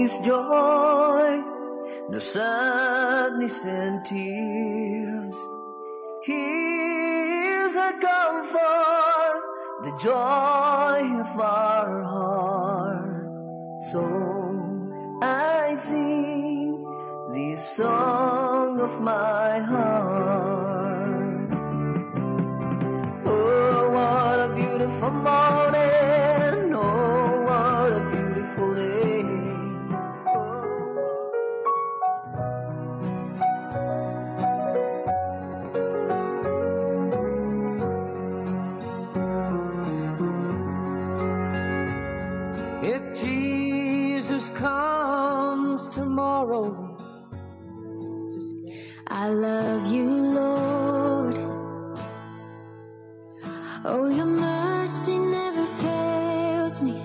His joy, the sadness and tears. He is our comfort, the joy of our heart. So I sing this song of my heart. Oh, what a beautiful morning. Oh, what a beautiful day. Oh. If Jesus comes tomorrow, I love you, Lord. Oh, your mercy never fails me.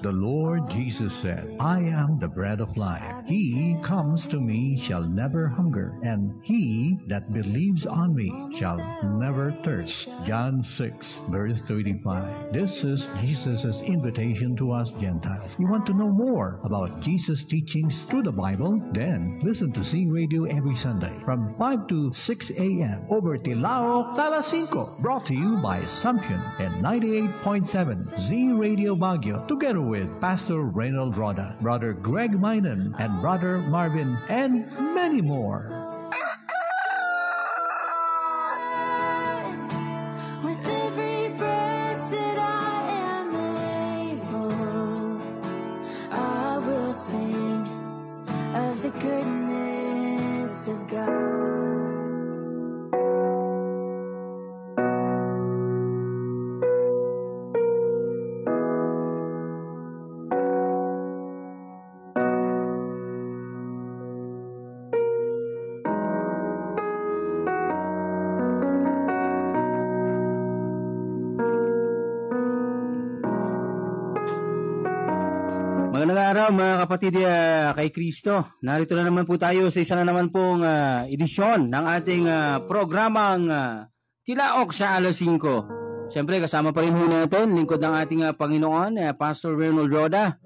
The Lord Jesus said, I am the bread of life. He comes to me shall never hunger, and he that believes on me shall never thirst. John 6, verse 35. This is Jesus' invitation to us Gentiles. You want to know more about Jesus' teachings through the Bible? Then listen to Z Radio every Sunday from 5 to 6 a.m. over Tilaok, Talasinco. Brought to you by Assumption and 98.7 Z Radio Baguio, together with Pastor Reynold Roda, Brother Greg Minan, and Brother Marvin, and many more. With every breath that I am able, I will sing of the goodness of God. Magandang araw mga kapatid kay Kristo. Narito na naman po tayo sa isa na naman pong edisyon ng ating programang Tilaok sa alas 5. Siyempre kasama pa rin po natin, lingkod ng ating Panginoon, Pastor Reynold Roda.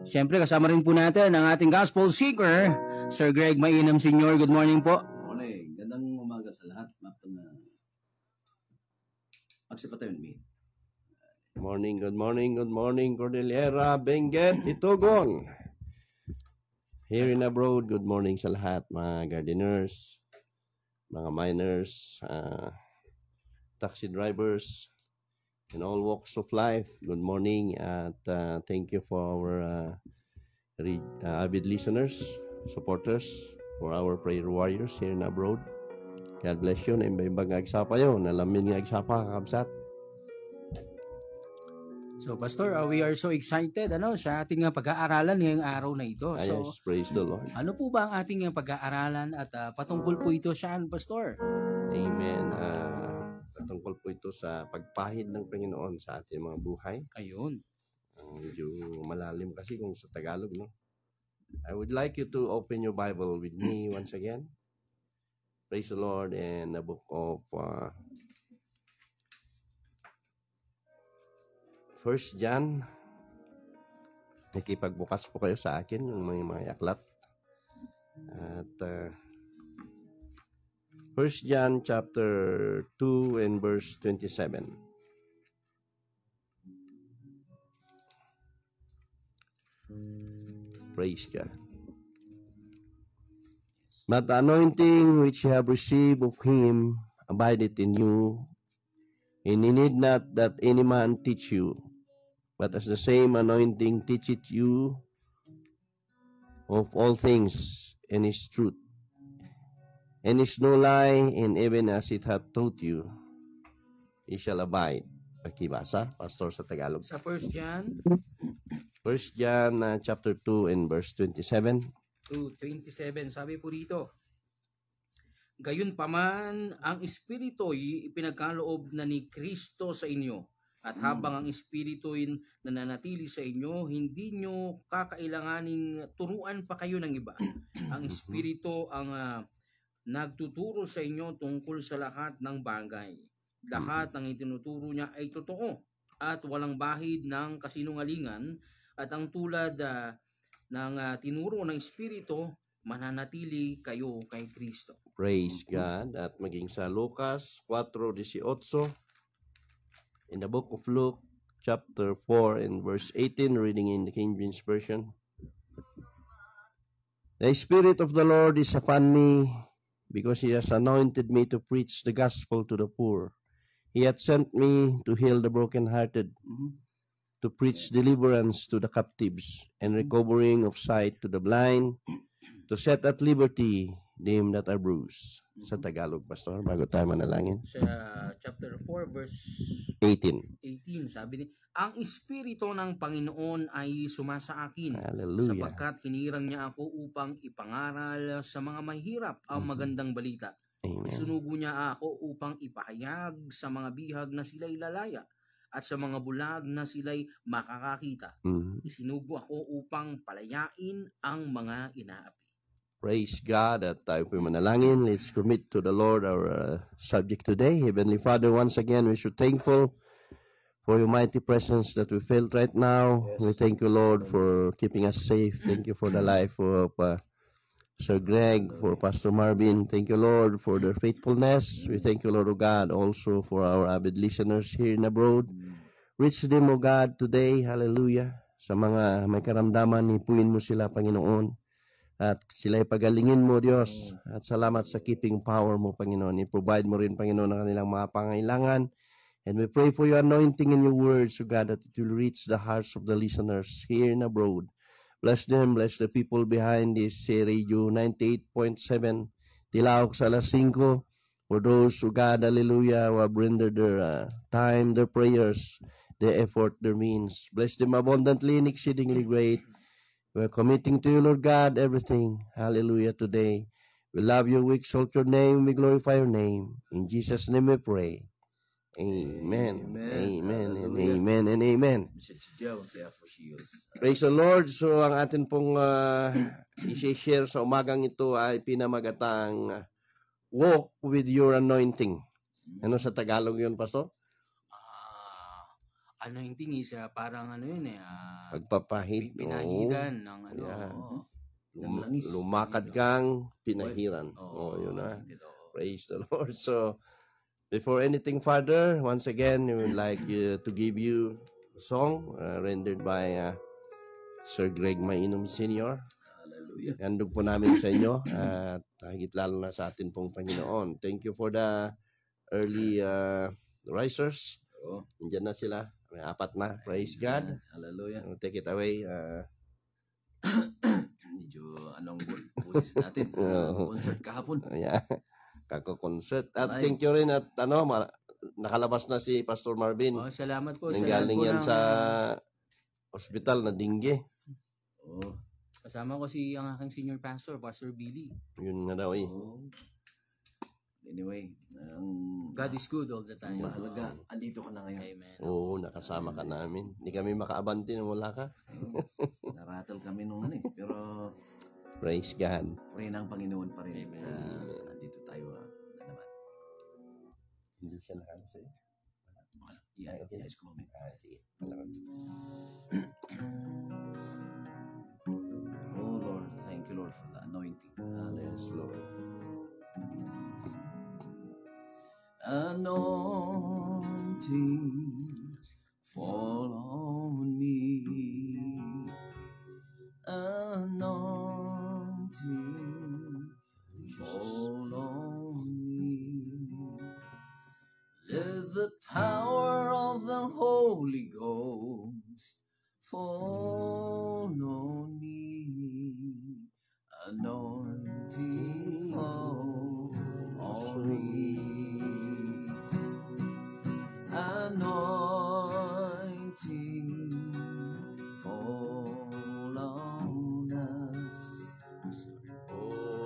Siyempre kasama rin po natin ang ating gospel seeker, Sir Greg Mainam Sr. Good morning po. Morning. Gandang umaga sa lahat. Magsipatayon me. Good morning, Cordillera, Benguet, Itugon. Here and abroad, good morning sa lahat, mga gardeners, mga miners, taxi drivers, and all walks of life. Good morning at thank you for our avid listeners, supporters, for our prayer warriors here and abroad. God bless you. Na iba-ibang agsapa yun. Nalamin nga agsapa, kakabsat. So Pastor, we are so excited sa ating pag-aaralan ngayong araw na ito. So, Yes, praise the Lord. ano po ba ang ating pag-aaralan at patungkol po ito saan, Pastor? Amen. Patungkol po ito sa pagpahid ng Panginoon sa ating mga buhay. Ayun. Medyo malalim kasi kung sa Tagalog, no? I would like you to open your Bible with me once again. Praise the Lord. And the book of First John. Nakipagbukas po kayo sa akin yung mga aklat. At First John chapter 2 and verse 27. Praise God. But the anointing which you have received of him abideth in you, and you need not that any man teach you, but as the same anointing teacheth you of all things, and is truth, and is no lie, and even as it hath taught you, it shall abide. Pakibasa, Pastor, sa Tagalog. Sa 1 John 1 John chapter 2 and verse 27. 2:27, sabi po dito, Gayunpaman, ang Espiritu'y ipinagkaloob na ni Kristo sa inyo, at habang ang Espiritu'y nananatili sa inyo, hindi nyo kakailanganing turuan pa kayo ng iba. Ang Espiritu ang nagtuturo sa inyo tungkol sa lahat ng bagay. Lahat ng itinuturo niya ay totoo at walang bahid ng kasinungalingan, at ang tulad ng tinuro ng Espiritu, mananatili kayo kay Kristo. Praise God. At maging sa Lucas 4:18, in the book of Luke, chapter 4 and verse 18, reading in the King James Version. The Spirit of the Lord is upon me, because He has anointed me to preach the gospel to the poor. He hath sent me to heal the brokenhearted, to preach deliverance to the captives, and recovering of sight to the blind, to set at liberty them that are bruised. Sa Tagalog, Pastor, bago tayo manalangin. Sa chapter 4 verse 18. 18, sabi ni, ang Espiritu ng Panginoon ay sumasa akin, Hallelujah. sapagkat hinirang niya ako upang ipangaral sa mga mahirap ang magandang balita. Amen. Isunugo niya ako upang ipahayag sa mga bihag na sila'y lalaya, at sa mga bulag na sila'y makakakita. Isinugo ako upang palayain ang mga inaapi. Praise God. At tayo po manalangin. Let's commit to the Lord our subject today. Heavenly Father, once again, we're so thankful for your mighty presence that we felt right now. We thank you, Lord, for keeping us safe. Thank you for the life of Sir Greg, for Pastor Marvin. Thank you, Lord, for their faithfulness. We thank you, Lord, O God, also for our avid listeners here and abroad. Reach them, O God, today. Hallelujah. Sa mga may karamdaman, ipuin mo sila, Panginoon. At sila'y pagalingin mo, Diyos. At salamat sa keeping power mo, Panginoon. I-provide mo rin, Panginoon, ang kanilang mga pangailangan. And we pray for your anointing in your words, O God, that it will reach the hearts of the listeners here and abroad. Bless them, bless the people behind this Radio 98.7, Tilaok sa alas 5. For those, O God, hallelujah, who have rendered their time, their prayers, their effort, their means. Bless them abundantly and exceedingly great. We're committing to you, Lord God, everything. Hallelujah today. We love you, we exalt your name, we glorify your name. In Jesus' name we pray. Amen. Amen. And amen and amen. Praise the Lord. So ang atin pong i-share sa umagang ito ay pinamagatang walk with your anointing. Ano sa Tagalog yun, Pastor? Anointing is parang ano yun Pagpapahid. Pinahiran ng ano. Yeah. Lumakad kang pinahiran. Yun na. Praise the Lord. So, before anything further, once again, we would like to give you a song rendered by Sir Greg Mainom Sr. Hallelujah. Handog po namin sa inyo at higit lalo na sa atin pong Panginoon. Thank you for the early risers. Nandiyan na sila. May 4 na. Praise God. Hallelujah. Take it away. Medyo anong boses natin. Concert kahapon. Yeah. Kako-concert. At thank you rin at nakalabas na si Pastor Marvin. Salamat po. Nanggaling yan sa hospital na dingge. Kasama ko ang aking senior pastor, Pastor Billy. Yun nga daw eh. Anyway, God is good all the time. Mahalaga, andito ka na ngayon. Amen. Oo, nakasama ka namin. Hindi kami makaabanti nung wala ka. Naratal kami nung pero praise God. pray ng Panginoon pa rin. Andito tayo na naman. Hindi siya nakaano sa'yo. Okay. Yes, come on. Sige. Salamat. Oh Lord, thank you Lord for the anointing. Yes, Lord. Anointing, fall on me. Anointing, fall on me. Let the power of the Holy Ghost fall on me. Anointing, fall on me. Anointing, fall on us.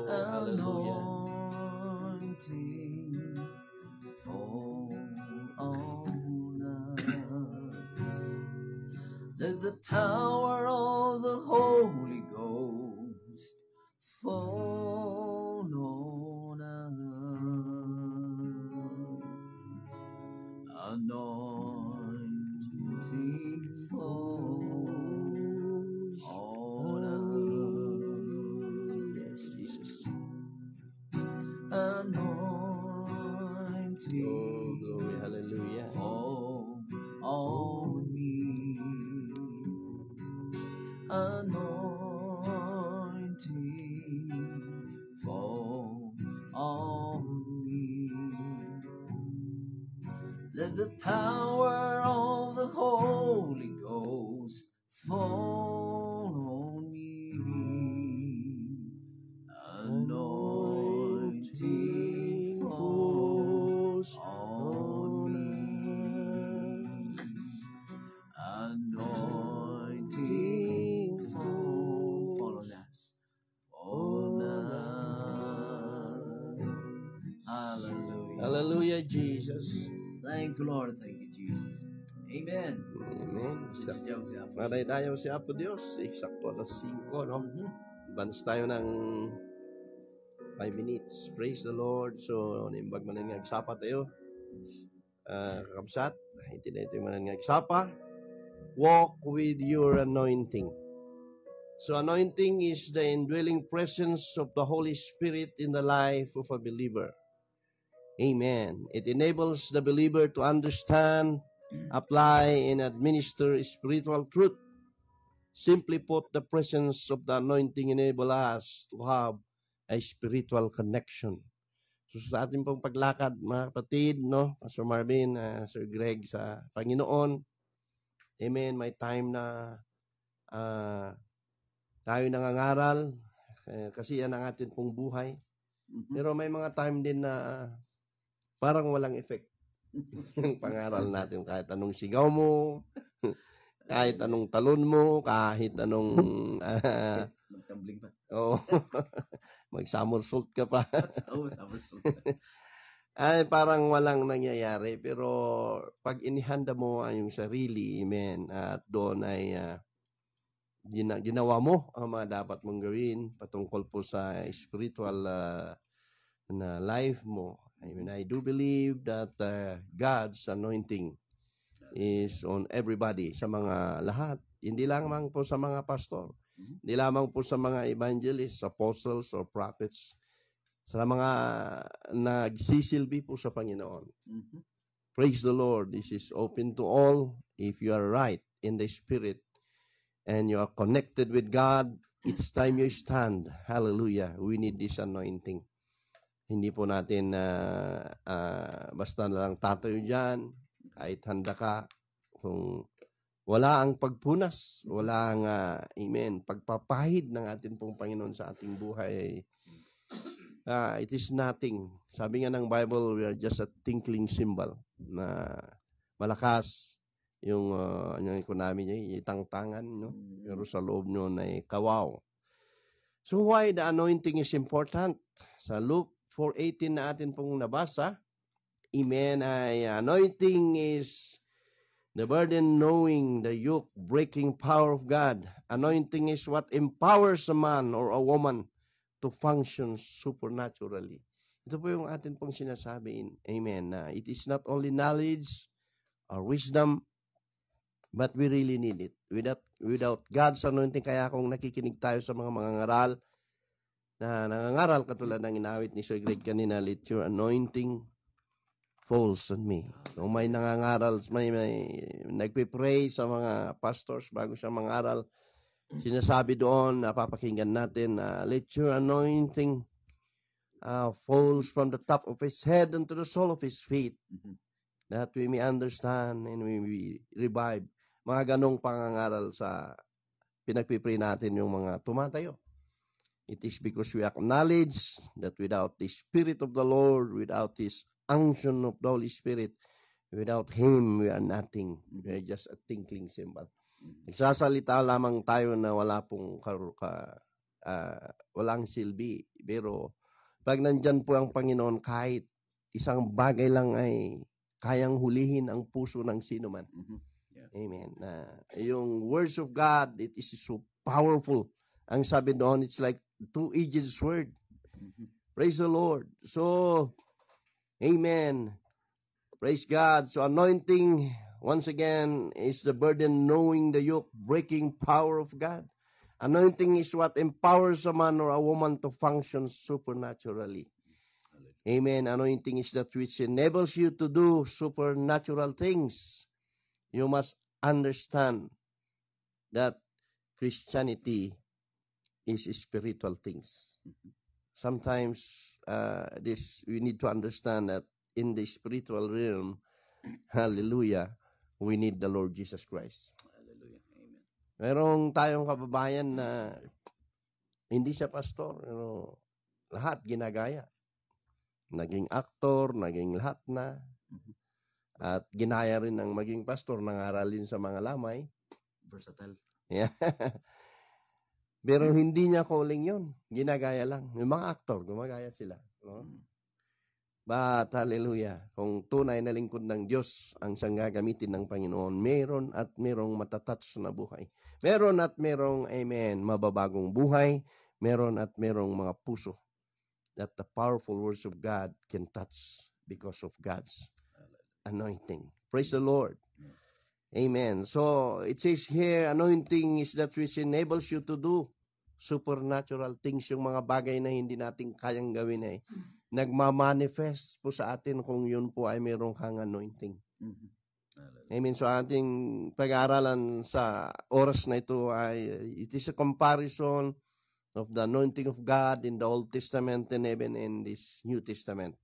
Anointing, fall on us. Let the power of the Holy Ghost fall on us. Anointing fall on us. anointing fall on me. Let the power of the Holy Ghost fall on me. Anointing falls on me. Anointing fall on us. Fall on us. Hallelujah. Hallelujah, Jesus. Thank you, Lord. Thank you, Jesus. Amen. Amen. Sitaw si Apo. Maray tayo si Apo Diyos. Eksakto alas 5, no? Advance tayo ng 5 minutes. Praise the Lord. So, nimbag man nga agsapa tayo. Kakabsat. Hindi na ito man nga agsapa. Walk with your anointing. So, anointing is the indwelling presence of the Holy Spirit in the life of a believer. Amen. It enables the believer to understand, apply, and administer spiritual truth. Simply put, the presence of the anointing enables us to have a spiritual connection. So sa ating pong paglakad, mga kapatid, no? Pastor Marvin, Sir Greg, sa Panginoon, amen, may time na tayo nangangaral, kasi yan ang ating pong buhay. Pero may mga time din na parang walang effect yung pangaral natin. Kahit anong sigaw mo, kahit anong talon mo, kahit anong Magtambling pa. mag-somersault ka pa. Somersault. Ay, parang walang nangyayari. Pero pag inihanda mo ang yung sarili, amen, at doon ay ginawa mo ang mga dapat mong gawin patungkol po sa spiritual na life mo. I mean, I do believe that God's anointing is on everybody, sa mga lahat. Hindi lamang po sa mga pastor. Hindi lamang po sa mga evangelists, apostles, or prophets. Sa mga nagsisilbi po sa Panginoon. Praise the Lord. This is open to all. If you are right in the Spirit and you are connected with God, it's time you stand. Hallelujah. We need this anointing. Hindi po natin basta na lang tatayo dyan, kahit handa ka, kung wala ang pagpunas, wala ang, amen, pagpapahid ng ating pong Panginoon sa ating buhay, it is nothing. Sabi nga ng Bible, we are just a tinkling cymbal na malakas yung namin niya, itangtangan, no? Pero sa loob nyo na kawaw. So why the anointing is important? Sa Luke 4:18 na atin pong nabasa, amen, ay anointing is the burden knowing the yoke breaking power of God. Anointing is what empowers a man or a woman to function supernaturally. Ito po yung atin pong sinasabi, amen, na it is not only knowledge or wisdom, but we really need it. Without God's anointing, kaya kung nakikinig tayo sa mga ngaral, na nangangaral katulad ng inawit ni Sir Greg kanina, let your anointing falls on me. So may nangangaral, may nagpipray sa mga pastors bago siya mangaral. Sinasabi doon, napapakinggan natin, let your anointing falls from the top of his head unto the sole of his feet, that we may understand and we may revive. Mga ganong pangangaral sa pinagpipray natin yung mga tumatayo. It is because we acknowledge that without the Spirit of the Lord, without His unction of the Holy Spirit, without Him, we are nothing. We are just a tinkling cymbal. Nagsasalita lamang tayo na wala pong walang silbi. Pero pag nandyan po ang Panginoon, kahit isang bagay lang ay kayang hulihin ang puso ng sino man. Amen. Yung words of God, it is so powerful. Ang sabi doon, it's like two-edged sword. Praise the Lord. So, amen. Praise God. So, anointing, once again, is the burden knowing the yoke breaking power of God. Anointing is what empowers a man or a woman to function supernaturally. Amen. Anointing is that which enables you to do supernatural things. You must understand that Christianity is spiritual things. Sometimes we need to understand that in the spiritual realm, hallelujah, we need the Lord Jesus Christ. Hallelujah. Amen. Merong tayong kababayan na hindi siya pastor, pero lahat ginagaya. Naging aktor, naging lahat na. At ginaya rin ng maging pastor, nangaralin sa mga lamay. Versatile. Yeah. Pero hindi niya calling yun. Ginagaya lang. Yung mga aktor, gumagaya sila. No? But, hallelujah, kung tunay na lingkod ng Diyos ang siyang gagamitin ng Panginoon, meron at merong matatats na buhay. Meron at merong, amen, mababagong buhay. Meron at merong mga puso that the powerful words of God can touch because of God's anointing. Praise the Lord. Amen. So, it says here, anointing is that which enables you to do supernatural things, yung mga bagay na hindi natin kayang gawin ay nagmamanifest po sa atin kung yun po ay meron kang anointing. Amen. So, ating pag-aaralan sa oras na ito ay, it is a comparison of the anointing of God in the Old Testament and even in this New Testament.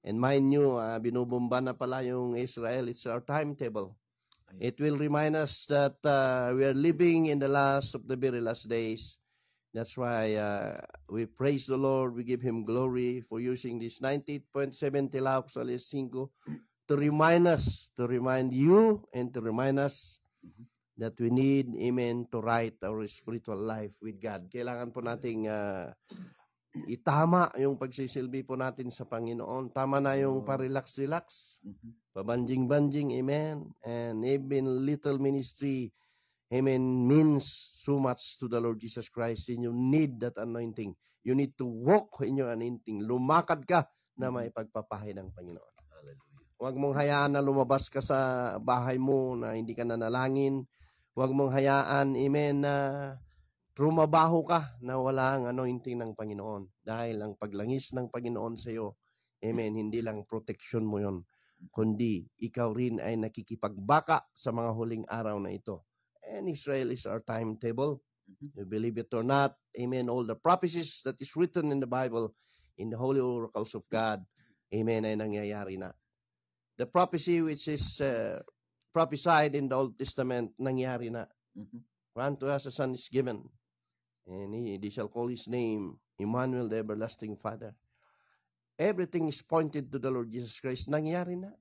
And mind you, binubumba na pala yung Israel. It's our timetable. It will remind us that we are living in the last of the very last days. That's why we praise the Lord. We give Him glory for using this 98.7 Tilaok sa alas 5 to remind us, to remind you, and to remind us that we need, amen, to right our spiritual life with God. Kailangan po nating itama yung pagsisilbi po natin sa Panginoon. Tama na yung parelax-relax, pabanjing-banjing, amen. And even little ministry, amen, means so much to the Lord Jesus Christ, and you need that anointing. You need to walk in your anointing. Lumakad ka na may pagpapahay ng Panginoon. Huwag mong hayaan na lumabas ka sa bahay mo na hindi ka nanalangin. Huwag mong hayaan, amen, na trumabaho ka na wala ang anointing ng Panginoon. Dahil ang paglangis ng Panginoon sa iyo, amen, hindi lang protection mo yon, kundi ikaw rin ay nakikipagbaka sa mga huling araw na ito. And Israel is our timetable. You believe it or not, amen, all the prophecies that is written in the Bible, in the holy oracles of God, amen, ay nangyayari na. The prophecy which is prophesied in the Old Testament, nangyari na. For unto us a son is given, and they shall call his name Emmanuel, the everlasting Father. Everything is pointed to the Lord Jesus Christ. Nangyari na.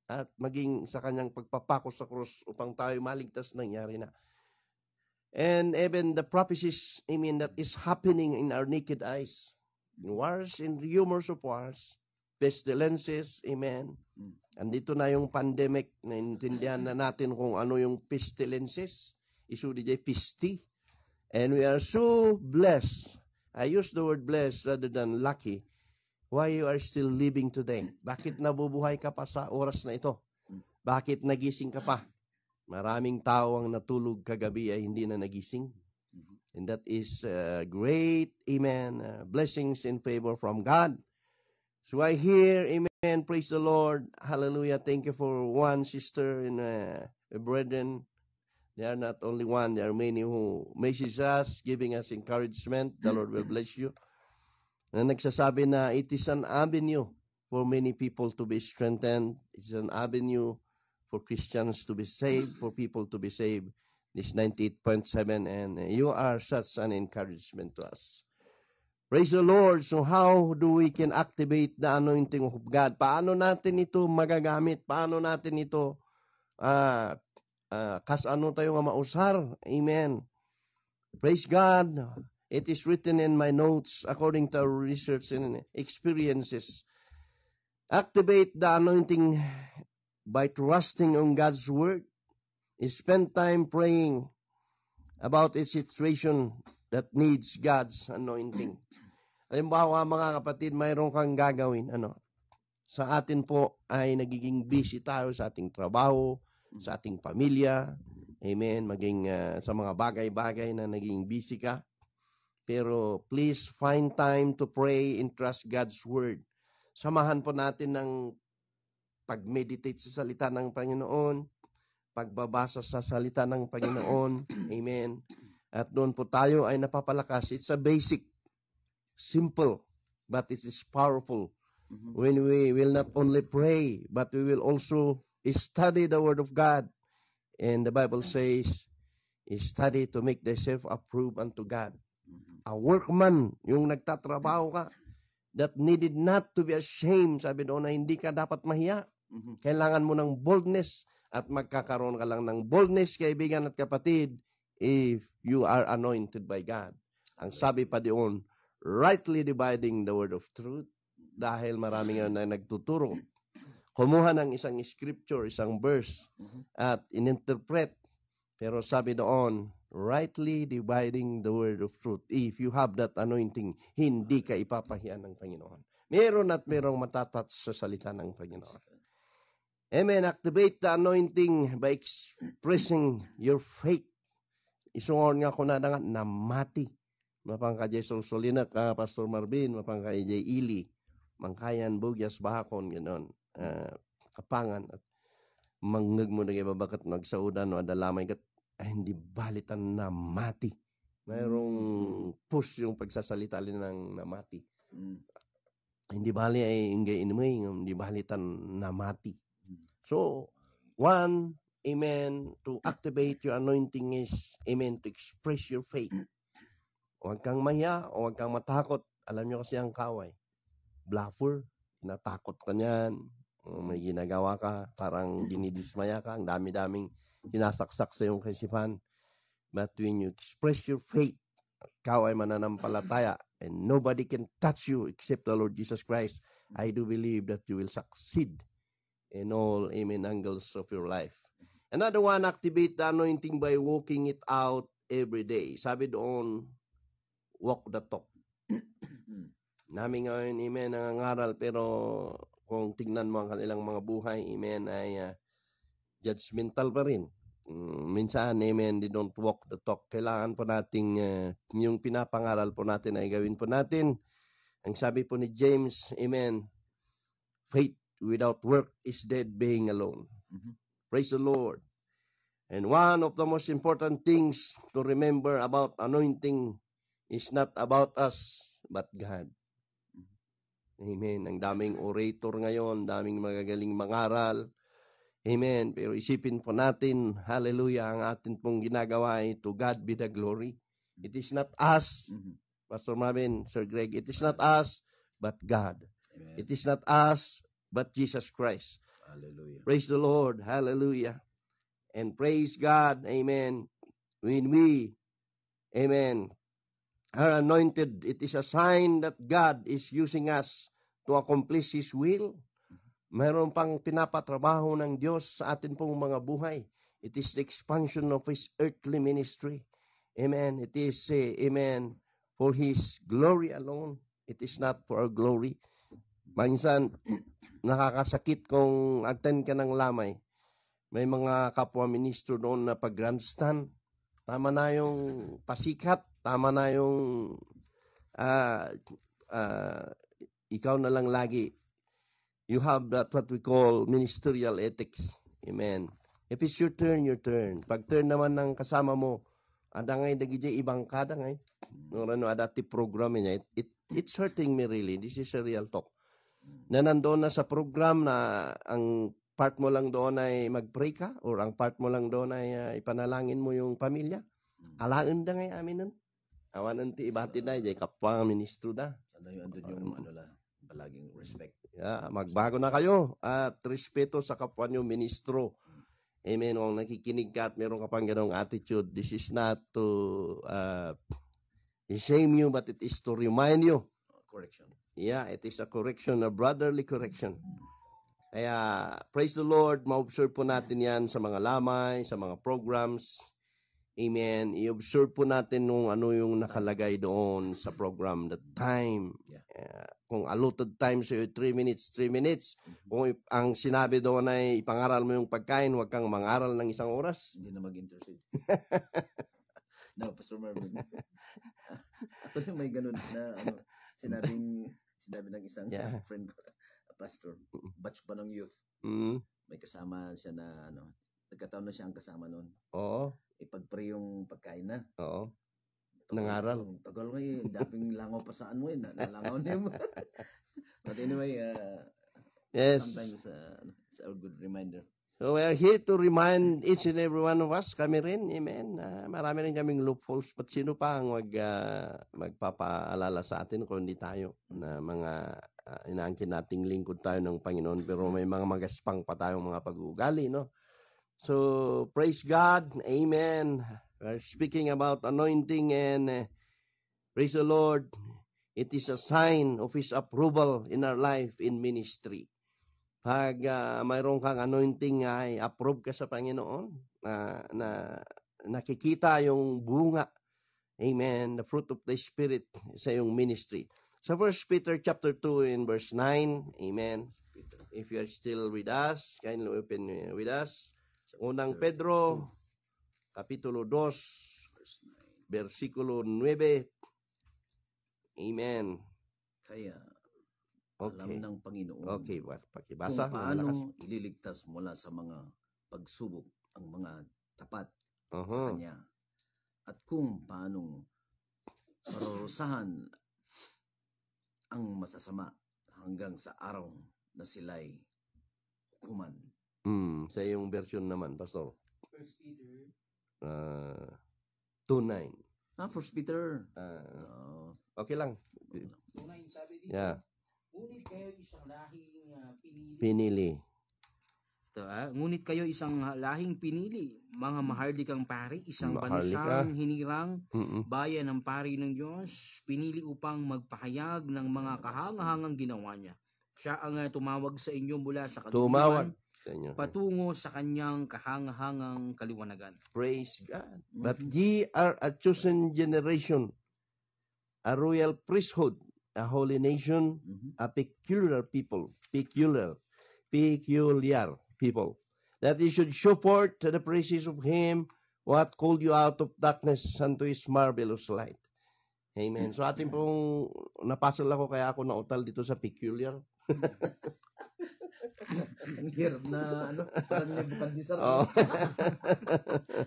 At maging sa kanyang pagpapako sa krus upang tayo maligtas, nangyari na. And even the prophecies, amen, that is happening in our naked eyes. Wars and rumors of wars, pestilences, amen. Andito na yung pandemic, naintindihan na natin kung ano yung pestilences. Isu di jay pisti. And we are so blessed. I use the word blessed rather than lucky. Why you are still living today? Bakit nabubuhay ka pa sa oras na ito? Bakit nagising ka pa? Maraming tao ang natulog kagabi ay hindi na nagising. And that is great, amen, blessings in favor from God. So I hear, amen, praise the Lord, hallelujah. Thank you for one sister and brethren. They are not only one, there are many who message us, giving us encouragement. The Lord will bless you. Na nagsasabi na it is an avenue for many people to be strengthened. It's an avenue for Christians to be saved, for people to be saved. This 98.7, and you are such an encouragement to us. Praise the Lord. So how do we can activate the anointing of God? Paano natin ito magagamit? Paano natin ito kasano tayo nga mausar? Amen. Praise God. It is written in my notes according to our research and experiences. Activate the anointing by trusting on God's word. Spend time praying about a situation that needs God's anointing. Halimbawa, mga kapatid, mayroon kang gagawin. Sa atin po ay nagiging busy tayo sa ating trabaho, sa ating pamilya. Amen. Maging sa mga bagay-bagay na naging busy ka. Pero please find time to pray and trust God's word. Samahan po natin ng pag-meditate sa salita ng Panginoon, pagbabasa sa salita ng Panginoon. Amen. At doon po tayo ay napapalakas. It's a basic, simple, but it is powerful. When we will not only pray, but we will also study the Word of God. And the Bible says, study to make thyself approved unto God. A workman, yung nagtatrabaho ka, that needed not to be ashamed. Sabi doon na hindi ka dapat mahiya. Kailangan mo ng boldness at magkakaroon ka lang ng boldness, kaibigan at kapatid, if you are anointed by God. Ang sabi pa doon, rightly dividing the word of truth. Dahil marami nga na nagtuturo. Kumuha ng isang scripture, isang verse, at ininterpret. Pero sabi doon, rightly dividing the word of truth. If you have that anointing, hindi ka ipapahiyan ng Panginoon. Meron at merong matatats sa salita ng Panginoon. Amen. Activate the anointing by expressing your faith. Isungon nga ko na nga na mati. Mapangka Jesol Solina, ka Pastor Marvin, mapangka EJ Ili, mangkayan, bugyas, bahakon, gano'n. Kapangan at mangnag mo na babakat nagsaudan o adalamay kat hindi balitan na mati. Mayroong push yung pagsasalita ng namati. Hindi bali ay ingay inumay, hindi balitan na mati. So, one, amen, to activate your anointing is, amen, to express your faith. Huwag kang mahiya, huwag kang matakot. Alam nyo kasi ang kaway. Bluffer, natakot ka niyan. May ginagawa ka, parang dinidismaya ka, ang dami-daming sinasaksak sa iyong kaisipan. But when you express your faith, ikaw ay mananampalataya, and nobody can touch you except the Lord Jesus Christ, I do believe that you will succeed in all, amen, angles of your life. Another one, activate the anointing by walking it out every day. Sabi doon, walk the talk. Namin ngayon, amen, nangangaral, pero kung tingnan mo ang kanilang mga buhay, amen, ay judgmental pa rin. Minsan, amen, they don't walk the talk. Kailangan po nating, yung pinapangaral po natin ay gawin po natin. Ang sabi po ni James, amen, faith without work is dead being alone. Praise the Lord. And one of the most important things to remember about anointing is not about us, but God. Amen. Ang daming orator ngayon, daming magagaling mangaral. Amen. Pero isipin po natin, hallelujah, ang atin pong ginagawa ay to God be the glory. It is not us, Pastor Marvin, Sir Greg, it is not us, but God. Amen. It is not us, but Jesus Christ. Hallelujah. Praise the Lord. Hallelujah. And praise God. Amen. When we, amen, are anointed, it is a sign that God is using us to accomplish His will. Mayroon pang pinapatrabaho ng Diyos sa atin pong mga buhay. It is the expansion of His earthly ministry. Amen. It is, amen, for His glory alone. It is not for our glory. Minsan, nakakasakit kung attend ka ng lamay. May mga kapwa ministro doon na pag-grandstand. Tama na yung pasikat. Tama na yung ikaw na lang lagi. You have that what we call ministerial ethics. Amen. If it's your turn, your turn. Pag turn naman ng kasama mo, ada ngay dagiti ibang kada ngay. No adati program niya. It's hurting me really. This is a real talk. Na nandoon na sa program na ang part mo lang doon ay mag-pray ka or ang part mo lang doon ay ipanalangin mo yung pamilya. Alaon da ngay amin nun. Awanan ti ibati da, jay kapwa ministro da. Sana yung andun yung ano lang, palaging respect. Yeah, magbago na kayo at respeto sa kapwa nyo ministro. Amen. Kung nakikinig ka at meron ka pang ganong attitude, this is not to shame you, but it is to remind you. Correction. Yeah, it is a correction, a brotherly correction. Kaya, praise the Lord, ma-observe po natin yan sa mga lamay, sa mga programs. Amen. I-observe po natin nung ano yung nakalagay doon sa program, the time. Kung allotted time sa'yo, 3 minutes, 3 minutes. Kung ang sinabi doon ay ipangaral mo yung pagkain, huwag kang mangaral ng 1 oras. Hindi na mag-intercede. No, Pastor Marvin. Ako din may ganun na sinabi ng isang friend ko, pastor, batch pa ng youth. May kasama siya na nagkataon na siya ang kasama noon. Oo. Pag pre yung pagkain na. Oo. Nangaral. Ang tagal ngayon, daping langaw pa saan mo nalangaw na yun. But anyway, Yes. sometimes it's a good reminder. So we are here to remind each and every one of us, kami rin, amen. Marami rin kaming loopholes, but sino pa ang magpapaalala sa atin kung hindi tayo na mga inaangkin nating lingkod tayo ng Panginoon, pero may mga magaspang pa tayong mga pag-uugali, no? So, praise God, amen. We're speaking about anointing and praise the Lord. It is a sign of His approval in our life in ministry. Pag mayroon kang anointing ay approve ka sa Panginoon, na nakikita yung bunga, amen, the fruit of the Spirit sa iyong ministry. So 1 Peter chapter 2 in verse 9, amen. If you are still with us, kindly open with us. Unang Pedro, kapitulo 2, versikulo 9, amen. Kaya, Okay. alam ng Panginoon Okay, pakibasa. kung paano ililigtas mula sa mga pagsubok ang mga tapat sa Kanya. At kung paano parurusahan ang masasama hanggang sa araw na sila'y hukuman. Sa iyong version naman, Pastor. 1 Peter 2:9. 1 Peter. Okay lang. 2:9 sabi dito. Yeah. Ngunit kayo isang lahing Pinili. Ngunit kayo isang lahing pinili, mga maharlikang pari, isang Maharlika. bansang hinirang, Mm-mm. bayan ng pari ng Diyos, pinili upang magpahayag ng mga kahangahangang ginawa niya. Siya ang tumawag sa inyo mula sa Tumawag kadiliman sa inyo. patungo sa kanyang kahangahangang kaliwanagan. Praise God. But ye are a chosen generation, a royal priesthood, a holy nation, a peculiar people, peculiar people, that you should show forth the praises of Him what called you out of darkness unto His marvelous light. Amen. So atin pong napasal ako kaya ako nautal dito sa peculiar. Ang hirap na parang Nebuchadnezzar. Oh.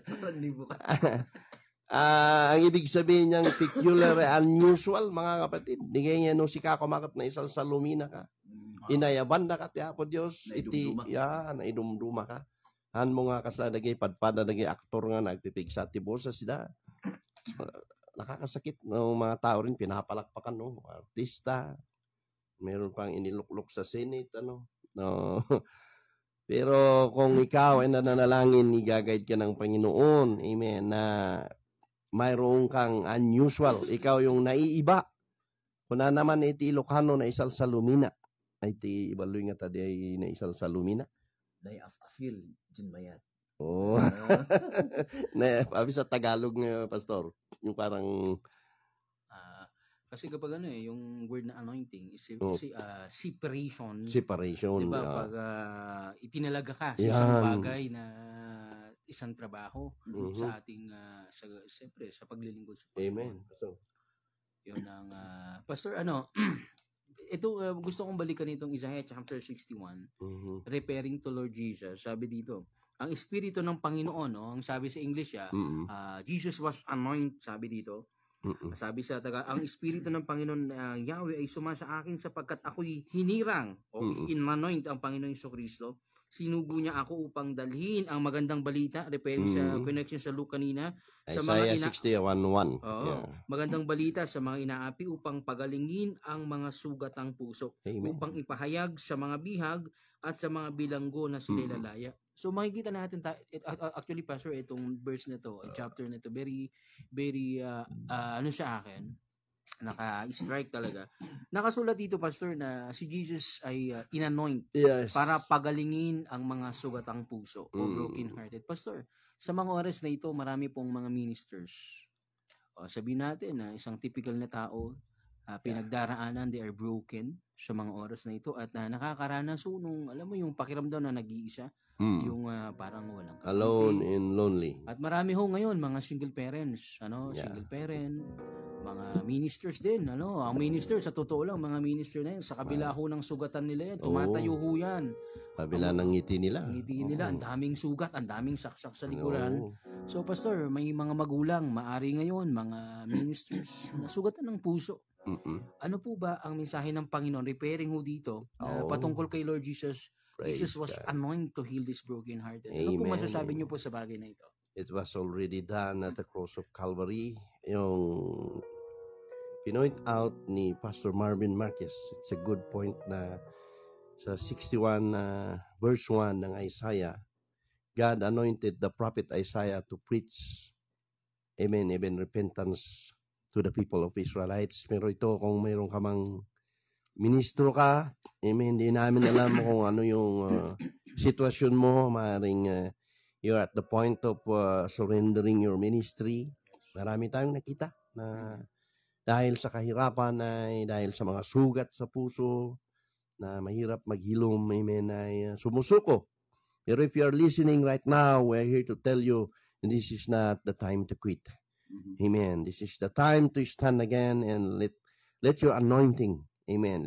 Parang Nebuchadnezzar. Ang ibig sabihin niyang peculiar, unusual, mga kapatid. Digay niya no si kakumakot na isang salumina ka. Inayaban na ka ti Apo Dios. Naidumduma ka. Han mo nga kasla nagay padpada nagay aktor nga nagpipigsa ti bosa sila. Nakakasakit no mga tao rin pinapalakpakan no, artista. Meron pang iniluklok sa Senate no. Pero kung ikaw ay nananalangin, igagayad ka ng Panginoon, amen, na mayroong kang unusual, ikaw yung naiiba. Kung na naman iti Ilocano na isal sa lumina, ay iti ibaloy nga tadi ay na isal sa lumina. Nai-afil, Jinmayat. Oh. Abi sa Tagalog nga, Pastor, yung parang Kasi kapag yung word na anointing is separation. Separation. Diba? Pag itinalaga ka sa isang bagay na isang trabaho sa ating, siyempre, sa paglilingkod sa Panginoon. Amen. Pastor. Yun ang, Pastor, ito, gusto kong balikan itong Isaiah chapter 61, referring to Lord Jesus. Sabi dito, ang Espiritu ng Panginoon, ang sabi sa English, Jesus was anointed, sabi dito. Sabi sa taga, ang Espiritu ng Panginoon Yahweh ay sumasa akin sapagkat ako'y hinirang o in-anoint ang Panginoon Jesucristo. Sinugo niya ako upang dalhin ang magandang balita, referring sa connection sa Luke kanina, sa Isaiah mga 61:1. magandang balita sa mga inaapi upang pagalingin ang mga sugatang puso. Amen. Upang ipahayag sa mga bihag at sa mga bilanggo na sila'y lalaya. So makikita natin actually, Pastor, itong verse na to, chapter na to, very sa akin, naka-strike talaga. Nakasulat dito, Pastor, na si Jesus ay inanoint para pagalingin ang mga sugatang puso o broken-hearted. Pastor, sa mga oras na ito, marami pong mga ministers. Sabihin natin na isang typical na tao, pinagdaraanan, they are broken sa mga oras na ito at nakakaranas nung, alam mo, yung pakiramdam na nag-iisa, yung parang walang kakampi. Alone and lonely. At marami ho ngayon mga single parents, single parent, mga ministers din, ang minister, sa totoo lang, mga minister na yan, sa kabila ho ng sugatan nila yan, tumatayo ho yan. Kabila ng ngiti nila. Ang ngiti nila, ang daming sugat, ang daming saksak sa likuran. So, Pastor, may mga magulang, maari ngayon, mga ministers, nasugatan ng puso. Ano po ba ang mensahe ng Panginoon, repairing ho dito, patungkol kay Lord Jesus? Praise Jesus was God. anointed to heal this broken hearted. Ano po Amen, masasabi niyo amen. po sa bagay na ito? It was already done at the cross of Calvary. Yung pinoint out ni Pastor Marvin Marquez, it's a good point na sa 61 verse 1 ng Isaiah, God anointed the prophet Isaiah to preach, amen, even repentance to the people of Israelites. Pero ito, kung mayroon ka mang ministro ka, amen, hindi namin alam kung ano yung sitwasyon mo, maaaring you're at the point of surrendering your ministry. Marami tayong nakita na dahil sa kahirapan ay dahil sa mga sugat sa puso na mahirap maghilom, amen, ay sumusuko. Pero if you are listening right now, we're here to tell you this is not the time to quit. Amen. This is the time to stand again and let your anointing, amen,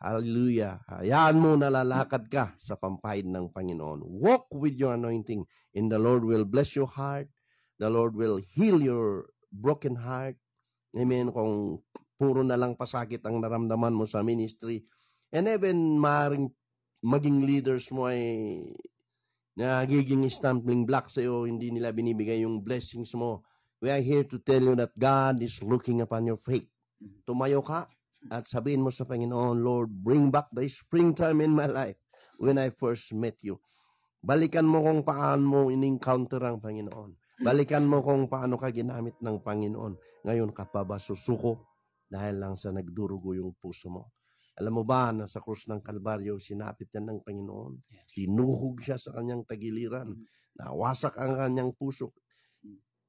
hallelujah, hayaan mo na lalakad ka sa pampahid ng Panginoon. Walk with your anointing and the Lord will bless your heart. The Lord will heal your broken heart. Amen. Kung puro na lang pasakit ang naramdaman mo sa ministry, and even maaaring maging leaders mo ay nagiging stumbling block sa iyo, hindi nila binibigay yung blessings mo. We are here to tell you that God is looking upon your faith. Tumayo ka at sabihin mo sa Panginoon, Lord, bring back the springtime in my life when I first met you. Balikan mo kung paano mo in-encounter ang Panginoon. Balikan mo kung paano ka ginamit ng Panginoon. Ngayon ka pa ba susuko dahil lang sa nagdurugo yung puso mo? Alam mo ba na sa krus ng Kalbaryo, sinapit yan ng Panginoon? Tinuhog siya sa kanyang tagiliran. Nawasak ang kanyang puso.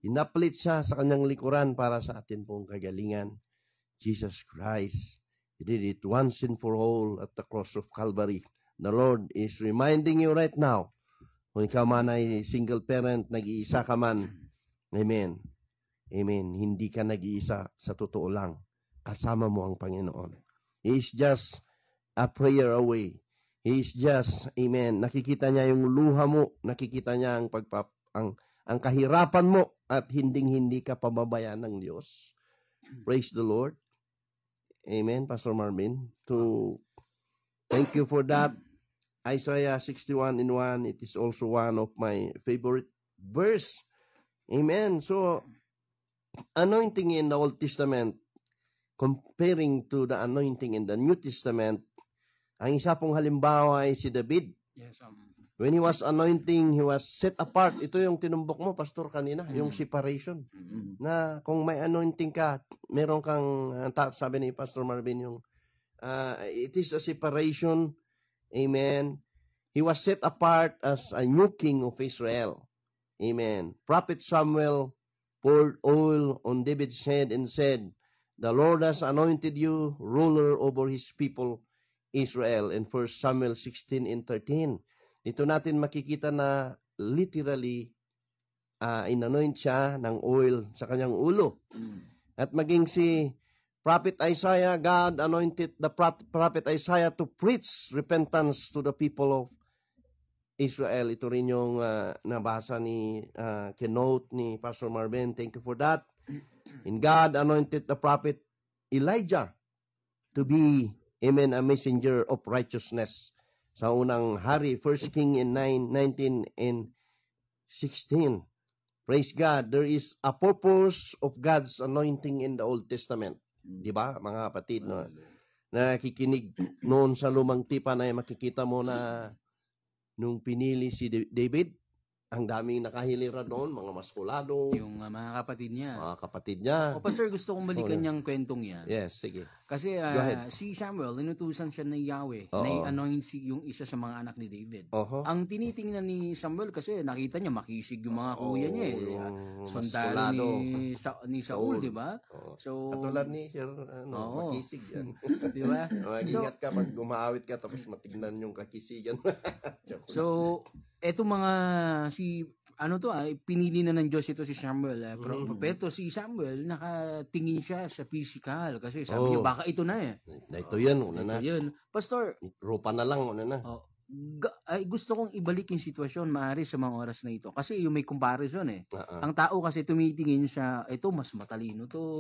Inaplit siya sa kanyang likuran para sa atin pong kagalingan. Jesus Christ, He did it once and for all at the cross of Calvary. The Lord is reminding you right now, kung ikaw man ay single parent, nag-iisa ka man, amen, amen, hindi ka nag-iisa, sa totoo lang, kasama mo ang Panginoon. He is just a prayer away. He is just, amen, nakikita niya yung luha mo, nakikita niya ang kahirapan mo, at hindi ka pababayaan ng Diyos. Praise the Lord. Amen, Pastor Marvin. Thank you for that. Isaiah 61:1, it is also one of my favorite verse. Amen. So, anointing in the Old Testament, comparing to the anointing in the New Testament, ang isa pong halimbawa ay si David. Yes, When he was anointing, he was set apart. Ito yung tinumbok mo, Pastor, kanina, yung separation. Na kung may anointing ka, meron kang, sabi ni Pastor Marvin, yung, it is a separation. Amen. He was set apart as a new king of Israel. Amen. Prophet Samuel poured oil on David's head and said, the Lord has anointed you ruler over his people Israel. In 1 Samuel 16:13. Dito natin makikita na literally inanoint siya ng oil sa kanyang ulo. At maging si Prophet Isaiah, God anointed the Prophet Isaiah to preach repentance to the people of Israel. Ito rin yung nabasa ni kenote ni Pastor Marvin. Thank you for that. And God anointed the Prophet Elijah to be, amen, a messenger of righteousness. Sa unang hari, 1 King in 19 and 16. Praise God. There is a purpose of God's anointing in the Old Testament. Diba, mga kapatid, no? Nakikinig noon sa lumang tipan ay makikita mo na nung pinili si David, ang daming nakahilira doon, mga maskulado. Yung mga kapatid niya. Mga kapatid niya. O, Pastor, gusto kong balikan niyang kwentong yan. Yes, sige. Kasi si Samuel, inutusan siya ng Yahweh na i-anoint yung isa sa mga anak ni David. Ang tinitingnan ni Samuel kasi nakita niya makisig yung mga kuya niya sundalo ni Saul, di ba? So, katulad ni Sir, makisig yan. Di ba? Mag-ingat ka pag gumaawit ka tapos matignan yung kakisigan. So, eto mga pinili na ng Diyos ito si Samuel. Propeto si Samuel, nakatingin siya sa physical kasi sabi niya baka ito na eh. Ito yan, una na. Yun. Pastor, rupa na lang, una na. ay gusto kong ibalik yung sitwasyon maaari sa mga oras na ito. Kasi yung may comparison eh. Ang tao kasi tumitingin sa, ito mas matalino to,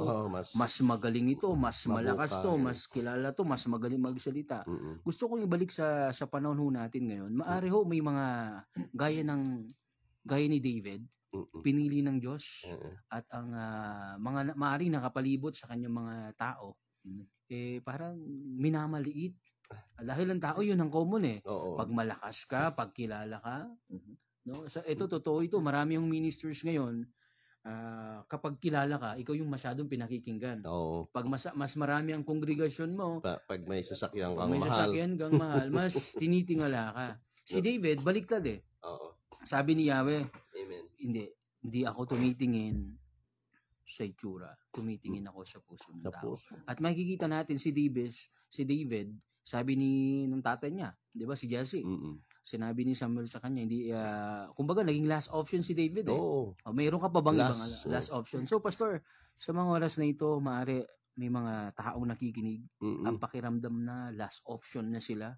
mas magaling ito, mas malakas to, mas kilala to, mas magaling magsalita. Gusto kong ibalik sa panahon ho natin ngayon. Maaari ho may mga gaya ni David, pinili ng Diyos at ang mga maaaring nakapalibot sa kanyang mga tao, parang minamaliit. Dahil ang tao yun ang common eh. Pag malakas ka, pag kilala ka, no? So ito totoo ito, marami yung ministers ngayon, kapag kilala ka, ikaw yung masyadong pinakikinggan. Pag mas marami ang kongregasyon mo, pag may sasakyan kang mahal, mas tinitingala ka. Si David baliktad eh. Sabi ni Yahweh, Amen. Hindi ako tumitingin sa itsura, tumitingin ako sa puso ng tao. At makikita natin si David, sabi ng tatay niya, 'di ba, si Jesse. Sinabi ni Samuel sa kanya, hindi kumbaga naging last option si David eh. Mayroon ka pa bang ibang last option? So pastor, sa mga oras na ito, maaari may mga taong nakikinig, ang pakiramdam na last option na sila.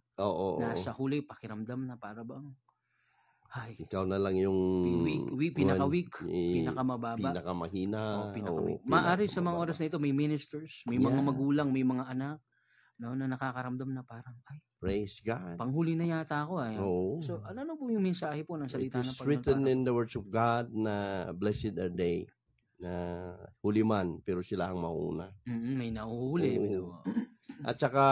Nasa huli pakiramdam na para bang ikaw na lang yung pinaka-weak, pinakamababa, pinakamahina. Maaari sa mga oras na ito, may ministers, may mga magulang, may mga anak, no, na nakakaramdam na parang, praise God. Panghuli na yata ako. So, ano po yung mensahe po ng salita ng Panginoon? It is written in the words of God na blessed are they na huli man, pero sila ang mauna. May nahuhuli. At saka,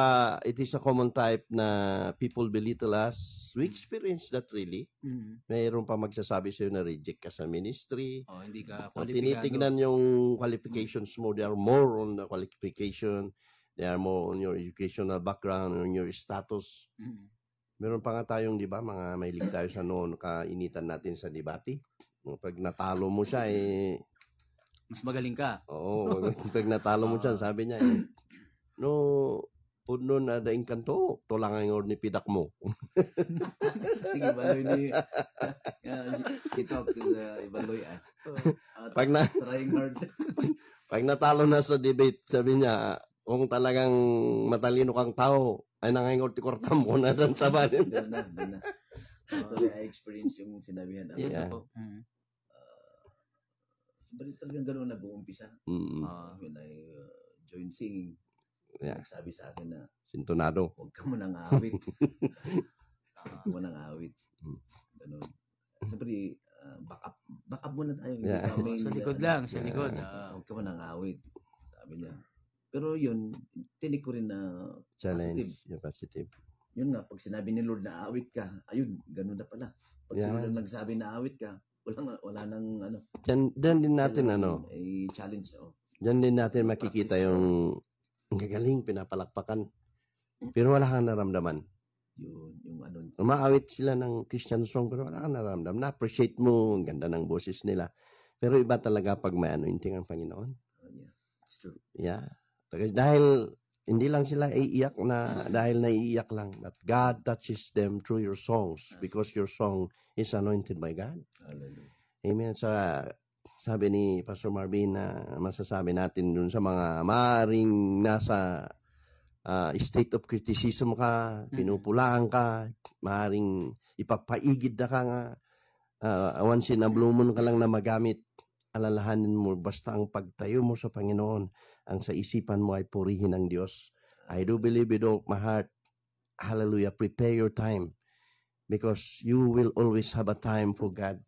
it is a common type na people belittle us. We experience that really. Mayroon pa magsasabi sa'yo na reject ka sa ministry. Hindi ka kwalipikado. Tinitignan yung qualifications mo. They are more on the qualification. They are more on your educational background, on your status. Meron pa nga tayong, di ba, mga mahilig tayo sa noon, kainitan natin sa debate. Pag natalo mo siya, mas magaling ka. Pag natalo mo siya, sabi niya, no, puno na daing kanto, tulangan yung ni pidak mo. Sige, baloy ni kitok baloy trying hard. Pag natalo na sa debate, sabi niya, kung talagang matalino kang tao, ay nangangot ti korta mo na dan sa banin. Doon na. Ito I experience yung sinabihan namin. Yes, po. Balik talagang gano'n nag-uumpisa. When I joined singing, nagsabi sa akin na, sintonado. Huwag ka mo nang awit. Huwag mo nang awit. Gano'n. Siyempre, back up muna tayo. Sa likod lang, sa likod. Huwag ka mo nang awit. Sabi niya. Pero yun, tinig ko rin na positive. Yun nga, pag sinabi ni Lord na awit ka, ayun, gano'n na pala. Pag sinabi nagsabi na awit ka, wala nang ano. Diyan din natin challenge. Diyan din natin makikita yung gagaling, pinapalakpakan. Pero wala kang naramdaman. Yung ano. Umaawit sila ng Christian song pero wala kang naramdaman. Na-appreciate mo, ang ganda ng boses nila. Pero iba talaga pag may anointing ang Panginoon. It's true. Yeah. Dahil hindi lang sila iiyak na dahil naiiyak lang. But God touches them through your songs because your song is anointed by God. Hallelujah. Amen. Sabi ni Pastor Marvin na masasabi natin dun sa mga maaring nasa state of criticism ka, pinupulaan ka, maaring ipapaigid na ka nga, once in a blue moon ka lang na magamit, alalahanin mo, basta ang pagtayo mo sa Panginoon, ang sa isipan mo ay purihin ng Diyos. I do believe with all my heart, hallelujah, prepare your time because you will always have a time for God.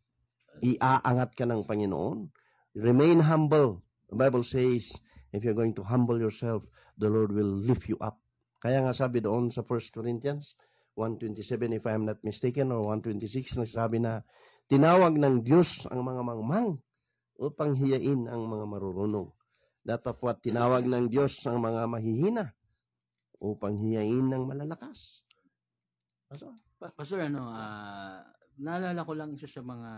Iaangat ka ng Panginoon. Remain humble. The Bible says, if you're going to humble yourself, the Lord will lift you up. Kaya nga sabi doon sa 1 Corinthians 1:27, if I'm not mistaken, or 1:26, nagsabi na, tinawag ng Diyos ang mga mangmang upang hiyain ang mga marurunong. Datapwat tinawag ng Diyos ang mga mahihina upang hiyain ng malalakas. Pastor, naalala ko lang isa sa mga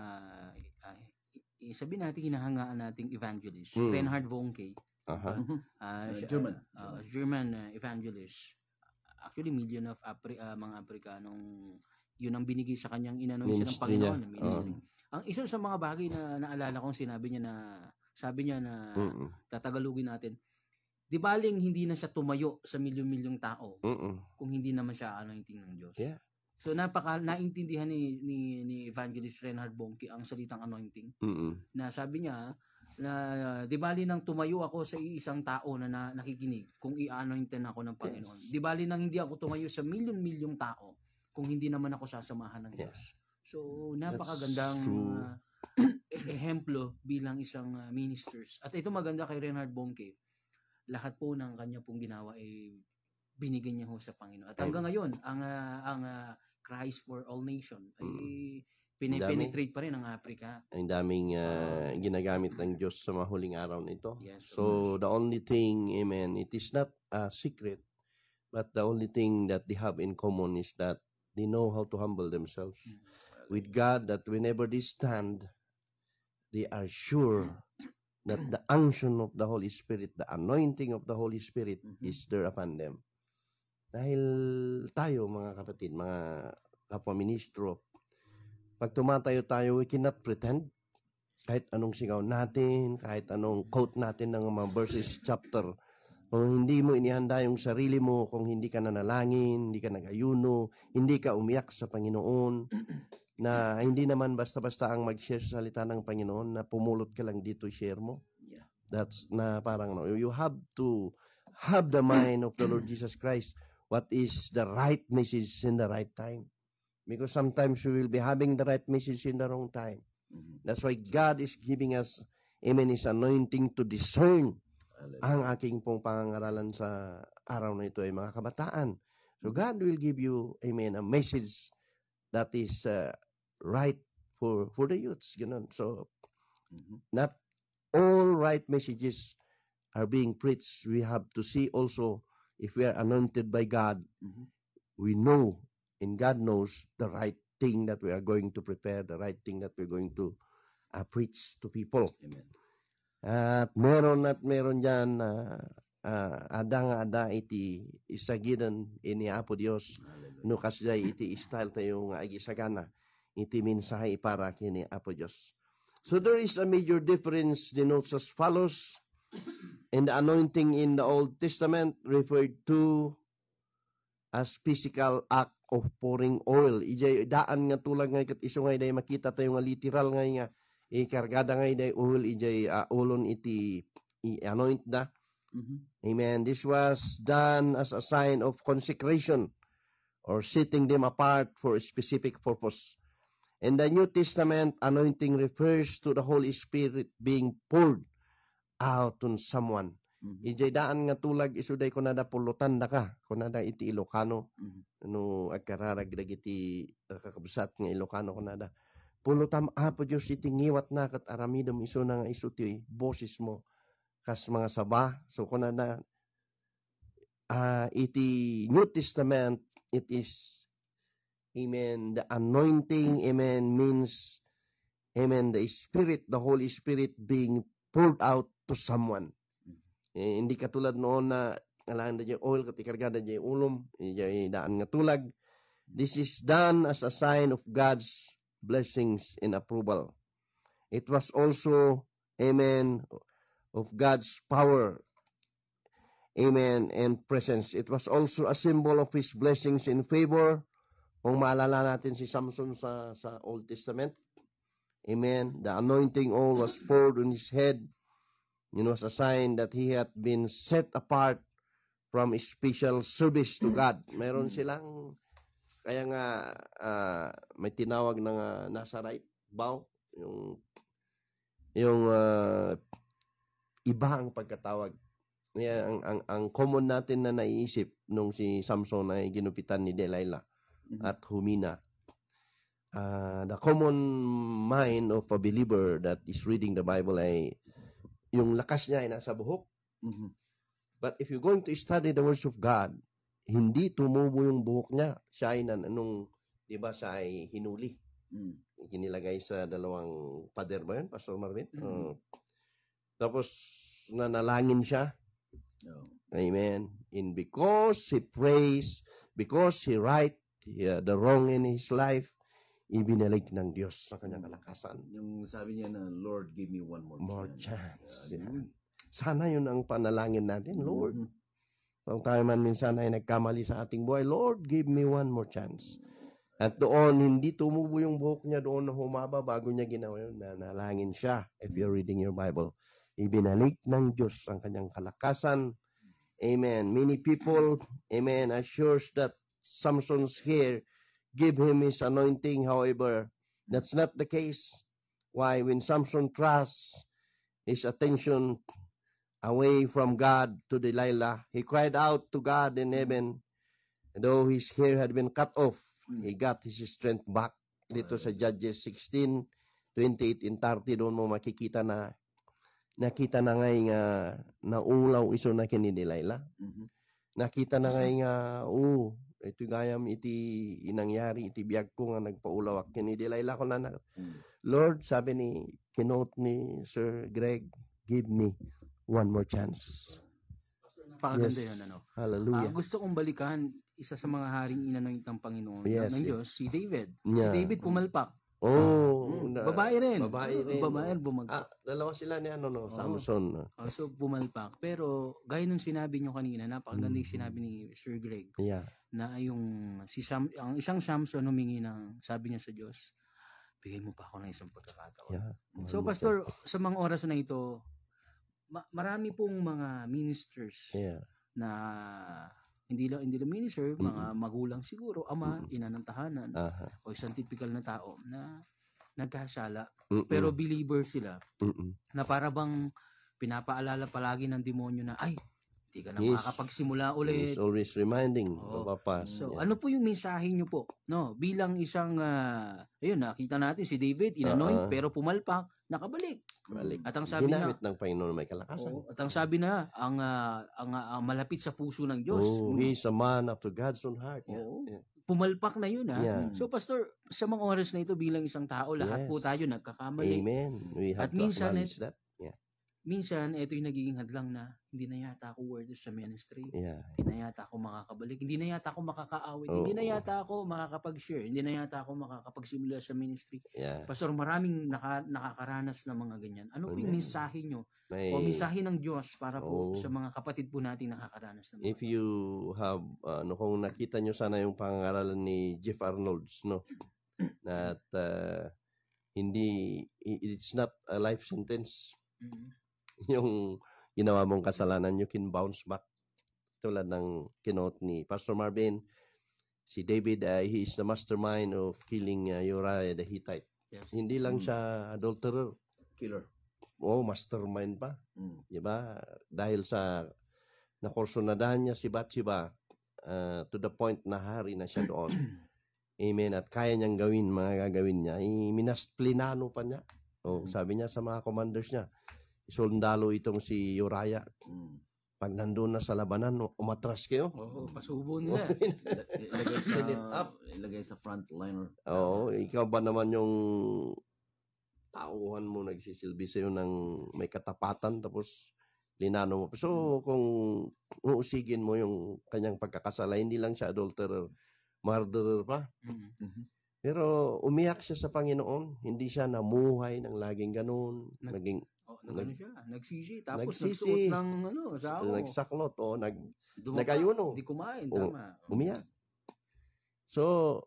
sabihin natin hinahangaan nating evangelist, Reinhard Bonnke. German evangelist. Actually, million of mga Afrikanong yun ang binigay sa kanyang inanoy siya ng Panginoon. Ministry. Ang isa sa mga bagay na naalala kong sinabi niya na sabi niya na tatagalugin natin, di baling hindi na siya tumayo sa milyon-milyong tao kung hindi naman siya anointing ng Diyos. Yeah. So naintindihan ni Evangelist Reinhard Bonnke ang salitang anointing. Na sabi niya na di bali nang tumayo ako sa isang tao na nakikinig kung i-anointin ako ng Panginoon. Di bali nang hindi ako tumayo sa milyon-milyong tao kung hindi naman ako sasamahan ng Diyos. So napakagandang ehemplo bilang isang ministers. At ito maganda kay Reinhard Bonnke. Lahat po ng kanya pong ginawa ay binigyan niya ho sa Panginoon. At hanggang ngayon, ang Christ for All Nation ay penetrate pa rin ang Africa. Ang daming ginagamit ng Diyos sa mahuling araw na ito. Yes, so, the only thing, amen, it is not a secret, but the only thing that they have in common is that they know how to humble themselves with God, that whenever they stand, they are sure that the unction of the Holy Spirit, the anointing of the Holy Spirit is there upon them. Dahil tayo, mga kapatid, mga kapwa-ministro, pag tumatayo tayo, we cannot pretend. Kahit anong sigaw natin, kahit anong quote natin ng mga verses, chapter, kung hindi mo inihanda yung sarili mo, kung hindi ka nanalangin, hindi ka nag-ayuno, hindi ka umiyak sa Panginoon, na hindi naman basta-basta ang mag-share sa salita ng Panginoon, na pumulot ka lang dito, share mo. That's na parang, you have to have the mind of the Lord Jesus Christ. What is the right message in the right time? Because sometimes we will be having the right message in the wrong time. That's why God is giving us, amen, His anointing to discern ang aking pong pangangaralan sa araw na ito ay mga kabataan. So God will give you, amen, a message that is right for the youths. Ganun. So, not all right messages are being preached. We have to see also, if we are anointed by God, we know, and God knows the right thing that we are going to prepare, the right thing that we're going to preach to people. Amen. At meron dyan ada iti isagidan ini Apo Dios no kasjay iti style tayo nga agisagana iti mensahe para kini Apo Dios. So there is a major difference denotes as follows. And the anointing in the Old Testament referred to as physical act of pouring oil. Ijay daan nga tulag nga kat iso nga day makita tayo nga literal nga ikargada nga day oil ijay ulon iti anoint da. Amen. This was done as a sign of consecration or setting them apart for a specific purpose. In the New Testament, anointing refers to the Holy Spirit being poured out on someone. Ijay daan nga tulag isuday ko nada pulutan da ka kunada iti Ilocano no agkararag dagiti kakabsat nga Ilocano kunada pulutam Apo Dios iti ngiwat na ket aramidom isu na nga isu ti boses mo kas mga saba. So kunada iti New Testament it is, amen, the anointing, amen, means, amen, the Spirit, the Holy Spirit being poured out to someone. Hindi katulad noon na kailangan na dyan oil kat ikargada dyan ulom, daan nga tulag. This is done as a sign of God's blessings and approval. It was also, amen, of God's power, amen, and presence. It was also a symbol of His blessings and favor. Kung maalala natin si Samson sa Old Testament, amen, the anointing oil was poured on his head. It was a sign that he had been set apart from a special service to God. Mayroon silang, kaya nga may tinawag na nasa right bow, yung iba ang pagkatawag. Kaya ang common natin na naiisip nung si Samson ay ginupitan ni Delilah at humina. The common mind of a believer that is reading the Bible ay yung lakas niya ay nasa buhok. But if you're going to study the words of God, hindi tumubo yung buhok niya. Siya ay di ba, siya ay hinuli. Inilagay sa dalawang pader ba yun, Pastor Marvin? Tapos, nanalangin siya. Amen. And because he prays, because he right the wrong in his life, ibinalik ng Diyos sa kanyang kalakasan. Yung sabi niya na, Lord, give me one more chance. Sana yun ang panalangin natin, Lord. Kung tayo man minsan ay nagkamali sa ating buhay, Lord, give me one more chance. At doon, hindi tumubo yung buhok niya doon na humaba bago niya ginawa yun. Nanalangin siya. If you're reading your Bible, ibinalik ng Diyos ang kanyang kalakasan. Amen. Many people, amen, assures that Samson's hair give him his anointing. However, that's not the case. Why? When Samson trusts his attention away from God to Delilah, he cried out to God in heaven. Though his hair had been cut off, he got his strength back. Dito sa Judges 16:28 and 30, doon mo makikita na nakita na ngay nga naulaw iso na kini Delilah. Nakita na ngay nga ito gayam iti inangyari iti biyag ko nga nagpaulaw kini Delilah ko na Lord, sabi ni kinote ni Sir Greg, give me one more chance. Napakaganda yun, ano? Hallelujah. Gusto kong balikan isa sa mga haring inanoint ng Panginoon ng Diyos, si David. Yeah. Si David pumalpak. Babae rin. Babae bumagpak. Dalawa sila ni Samson. So pumalpak. Pero gaya nung sinabi nyo kanina, napakaganda yung sinabi ni Sir Greg. Yeah. Na ang isang Samson humingi ng, sabi niya sa Diyos, bigay mo pa ako ng isang pagkakataon. Yeah. So Pastor, sa mga oras na ito, marami pong mga ministers na hindi lang minister, mga magulang siguro, ama, ina ng tahanan, o isang typical na tao na nagkasala. Pero believer sila, na para bang pinapaalala palagi ng demonyo na, ay, hindi ka na makakapagsimula ulit. He's always reminding. So, ano po yung mensahe nyo po? No, bilang isang, ayun, nakita natin si David, inanoint, pero pumalpak, nakabalik. At ang sabi ginamit ng Panginoon may kalakasan. At ang sabi na, ang malapit sa puso ng Diyos. He's a man after God's own heart. Pumalpak na yun, ha? So, Pastor, sa mga oras na ito bilang isang tao, lahat po tayo nagkakamali. Amen. We have to acknowledge that. Minsan, ito yung nagiging hadlang na hindi na yata ako worthy sa ministry. Hindi na yata ako makakabalik. Hindi na yata ako makakaawit. Hindi na yata ako makakapag-share. Hindi na yata ako makakapagsimula sa ministry. Pastor, maraming nakakaranas ng mga ganyan. Ano po yung mensahe nyo? O mensahe ng Diyos para po sa mga kapatid po natin nakakaranas ng mga If you have, kung nakita nyo sana yung pangaralan ni Jeff Arnolds, no? That it's not a life sentence. Yung ginawa mong kasalanan, you can bounce back. Tulad ng kinote ni Pastor Marvin, si David, he is the mastermind of killing Uriah the Hittite. Hindi lang siya adulterer. Killer. Mastermind pa. Diba? Dahil sa nakursunadahan niya si Bathsheba, to the point na hari na siya doon. Amen. At kaya niyang gawin, mga gagawin niya. Minasplinano pa niya. Sabi niya sa mga commanders niya, sundalo itong si Uriah. Pag nandun na sa labanan, umatras kayo. Pasubo nila. Ilagay sa front liner. Ikaw ba naman yung tauhan mo nagsisilbi sa'yo ng may katapatan tapos linano mo. So, kung uusigin mo yung kanyang pagkakasala, hindi lang siya adulterer, murderer pa. Pero umiyak siya sa Panginoon. Hindi siya namuhay ng laging ganun. Nagsisi. Tapos nagsuot ng sao. Nagsaklot. Nagayuno. Hindi kumain. Tama. Umiyak. So,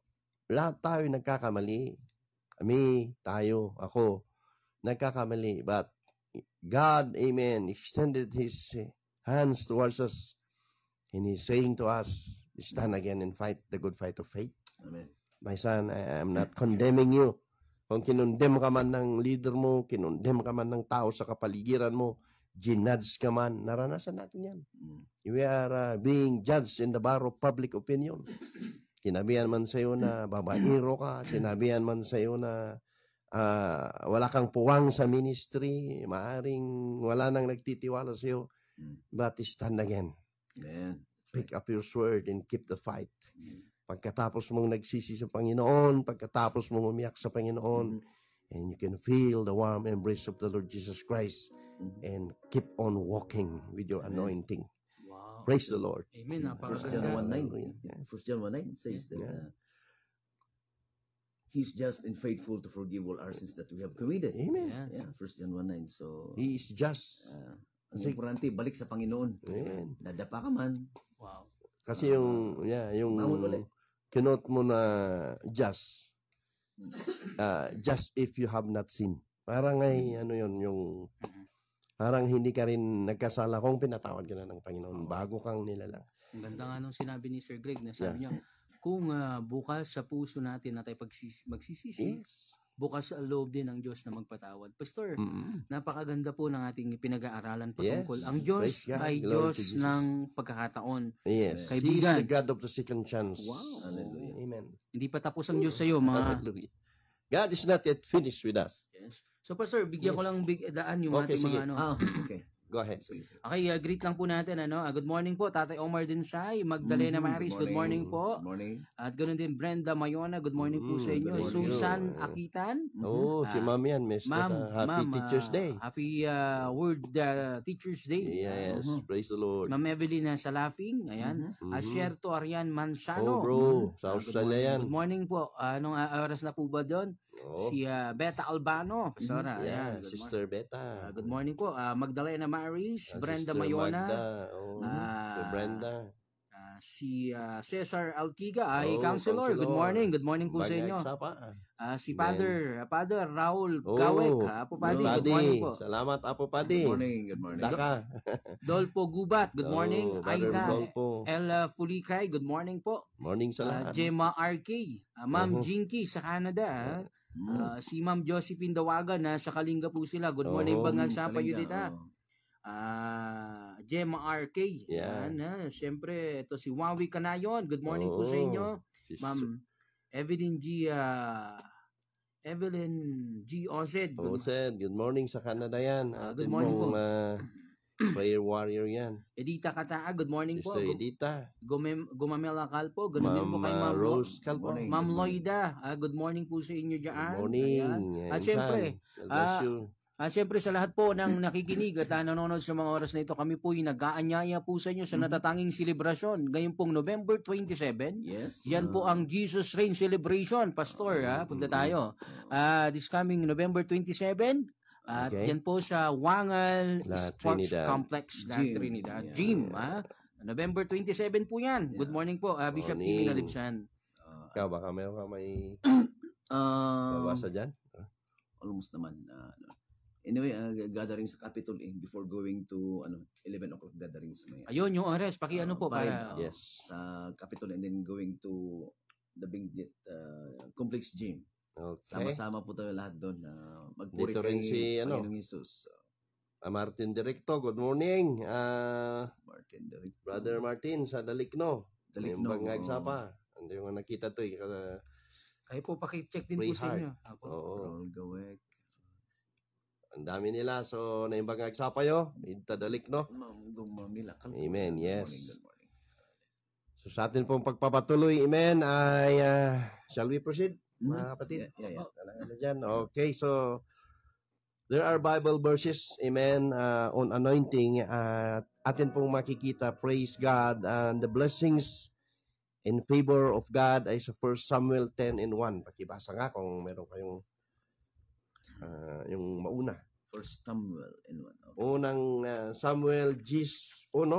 lahat tayo nagkakamali. Kami, tayo, ako, nagkakamali. But God, amen, extended His hands towards us. And He's saying to us, stand again and fight the good fight of faith. Amen. My son, I am not condemning you. Kung kinundem ka man ng leader mo, kinundem ka man ng tao sa kapaligiran mo, ginudge ka man, naranasan natin yan. We are being judged in the bar of public opinion. Sinabihan man sa iyo na babaero ka, sinabihan man sa iyo na wala kang puwang sa ministry, maaring wala nang nagtitiwala sa iyo, but stand again. Amen. Pick up your sword and keep the fight. Pagkatapos mong nagsisi sa Panginoon, pagkatapos mong umiyak sa Panginoon, and you can feel the warm embrace of the Lord Jesus Christ, and keep on walking with your anointing. Wow. Praise the Lord. Amen. 1 John 1:9 says that He's just and faithful to forgive all our sins that we have committed. Amen. 1 John 1:9. So He is just. ang importante, balik sa Panginoon. Amen. Dadapa ka man. Wow. Kasi yung Bangon ulit. kinot mo na just if you have not sinned. Parang ay, ano yun, yung parang hindi ka rin nagkasala kung pinatawad ka na ng Panginoon bago kang nilalang. Ang ganda nga nung sinabi ni Sir Greg na sabi niya, kung bukas sa puso natin na tayo magsisisi, Yes. bukas sa loob din ng Diyos na magpatawad. Pastor, napakaganda po ng ating pinag-aaralan patungkol. Yes. Ang Diyos Praise God. ay Glory to Diyos Jesus. ng pagkakataon. Yes. He is Kaibigan. the God of the second chance. Wow. Hallelujah. Amen. Hindi pa tapos ang Diyos sa iyo, mga... Hallelujah. God is not yet finished with us. Yes. So, Pastor, bigyan ko Yes. lang daan yung Okay, ating sige. mga Okay. Go ahead. Sige, sige. Okay, greet lang po natin. Good morning po, Tatay Omar Dinsay, Magdalena Maris, good morning po. Good morning. At ganoon din Brenda Mayona, good morning po sa inyo. good morning. Susan Akitan, Oh, si Ma'am yan, Miss. Happy Teacher's Day. Happy World Teacher's Day. Yes, praise the Lord. Ma'am Evelyn Salafing, ayan. Asierto Arian Mansano. Oh, bro, sa Australia yan. Good morning po. Anong oras na po ba doon? Oh, Si Beta Albano, Pastora. yeah, Ayan, good Sister morning. Beta. Good morning po. Magdalena Maris, Brenda Sister Mayona. Magda. Oh, Sister Brenda. Si Cesar Altiga ay Oh, counselor. Good counselor. morning. Good morning po sa Bagay inyo. Sapa. Si Father Raul Oh, Gawek. Apo Padi, good morning po. Salamat, Apo Padi. Good morning. Good morning. Daka. Dolpo Gubat, good morning. Oh, Brother Aida Dolpo. El Fulikay, good morning po. Morning sa lahat. Gemma RK, Ma'am Oh. Jinky sa Canada. Si Ma'am Josephine Dawagan na sa Kalinga po sila. Good morning, Oh, Bangang Sapa Kalinga, Yudita. Gemma RK. Yeah. Siyempre, ito si Wawi Kanayon. Good morning po sa Oh, inyo. Sister- Ma'am Evelyn G. Ozed. Oh, Sed, good morning sa Canada yan. Good Atin morning po. pong prayer warrior yan. Edita Kataa, good morning po. Sister Edita. Gumamela Calpo, ganun din po kay Ma'am Ma'am Rose Calpo. morning. Ma'am Loida, good morning po sa inyo Good dyan. morning. Ayan. At Yan, syempre, San. God bless you. Siyempre sa lahat po ng nakikinig at nanonood sa mga oras na ito, kami po ay nag-aanyaya po sa inyo sa natatanging selebrasyon. Ngayon pong November 27, Yes. yan po ang Jesus Reign Celebration, Pastor. Punta tayo. This coming November 27, at Okay. yan po sa Wangal La Sports Trinidad. Complex, La Gym. Trinidad. Yeah. Gym, November 27 po yan. Good morning po, Bishop Timmy Morning. Nalibsan. Ikaw, baka meron ka may Uh, babasa dyan? almost naman. Anyway, gathering sa Capitol before going to 11 o'clock gathering sa may Ayun, yung oras, pakiano po pa rin, para... Yes. sa Capitol and then going to the Benguet Complex Gym. Okay. Sama-sama po tayo lahat doon. Magpuri Dito rin kay si, Panginoong Jesus. Martin Directo, good morning. Martin Derek. Brother Martin sa Dalikno. Dalikno, Yung bangag oo. sapa. Hindi yung nakita to eh. Kayo po, pakicheck din Pray po sa hard. inyo. Apo. Oo. Raul Gawek. Ang dami nila. So, na yung bangag sapa yo. Ita Dalikno. Ma'am Gumamila. Amen, yes. Good morning. So, sa atin pong pagpapatuloy, amen, ay, shall we proceed, mga kapatid? Yeah. Ano dyan? Okay, so, there are Bible verses, amen, on anointing. Atin pong makikita, praise God, and the blessings in favor of God ay sa 1 Samuel 10:1. Pakibasa nga kung meron kayong yung mauna. First Samuel and one. Okay. Unang Samuel G1.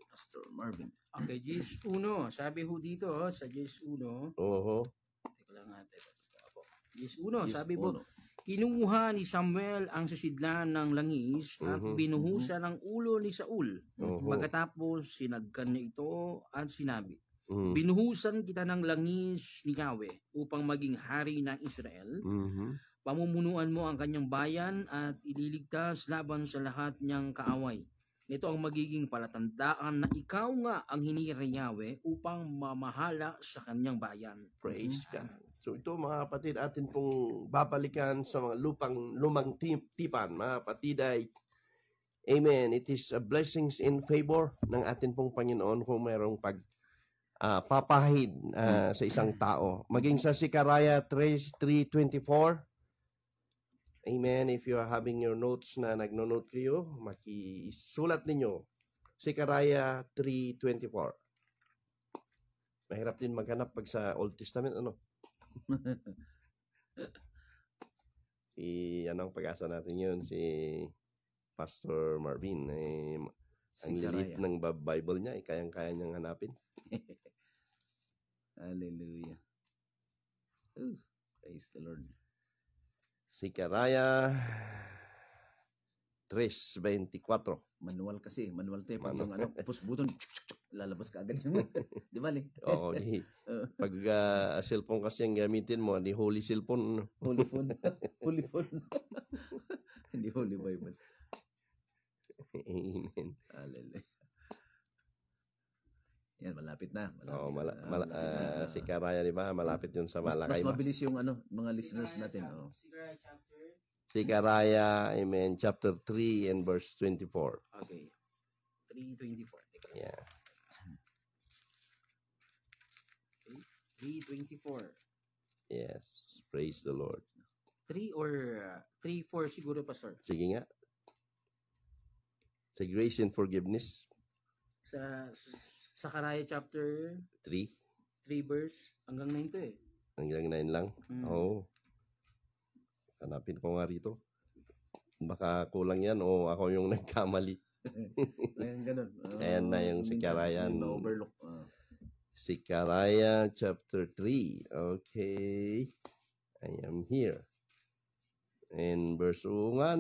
Pastor Marvin. Okay, Gis 1. Sabi ho dito, sa Gis 1. Oho. Teka lang natin. Apo. Gis 1, Yes, sabi po, uno. kinuha ni Samuel ang sasidlan ng langis at Mhm. binuhusan ang ulo ni Saul. Oho. Pagkatapos, sinagkan niya ito at sinabi, Mhm. binuhusan kita ng langis ni Yahweh upang maging hari ng Israel. Mhm. Pamumunuan mo ang kanyang bayan at ililigtas laban sa lahat niyang kaaway. Ito ang magiging palatandaan na ikaw nga ang hinire ni Yahweh upang mamahala sa kanyang bayan. Praise God. So ito mga kapatid, atin pong babalikan sa mga lumang tipan, mga kapatid ay, amen, it is a blessings in favor ng atin pong Panginoon kung mayroong papahid sa isang tao. Maging sa Sicaraya 3:24, amen, if you are having your notes na nagno-note kayo, makisulat ninyo, Sicaraya 3:24. Mahirap din maghanap pag sa Old Testament, ano? Anong pag-asa natin yun? Si Pastor Marvin. Ang lilit ng Bible niya, kayang-kaya niyang hanapin. Hallelujah. Ooh, praise the Lord. Sikaraya 3:24. Manual kasi. Manual tayo. Pag yung push button, lalabas ka agad yun. Di ba, Ling? Oo, pag cellphone kasi ang gamitin mo, di holy cellphone. Holy phone. Holy phone. Hindi Holy Bible. Amen. Hallelujah. Yan, malapit na. Oo, Sikaraya, di ba? Malapit yun sa Malakay. Mas mabilis yung mga listeners natin. Oh. Sikaraya, amen, chapter 3 and verse 24. Okay. 3:24. Yeah. Okay. 3:24. Yes. Praise the Lord. 3 or 3:4 siguro, Pastor. Sige nga. Sa grace and forgiveness. Sa Sakaraya chapter 3 verse hanggang 9 to eh. Hanggang 9 lang. Oo. Hanapin ko nga rito. Baka kulang yan o ako yung nagkamali. Ayan, ganun. Ayan na yung Sikaraya. Na-overlook. Sikaraya chapter 3. Okay. I am here. And verse nga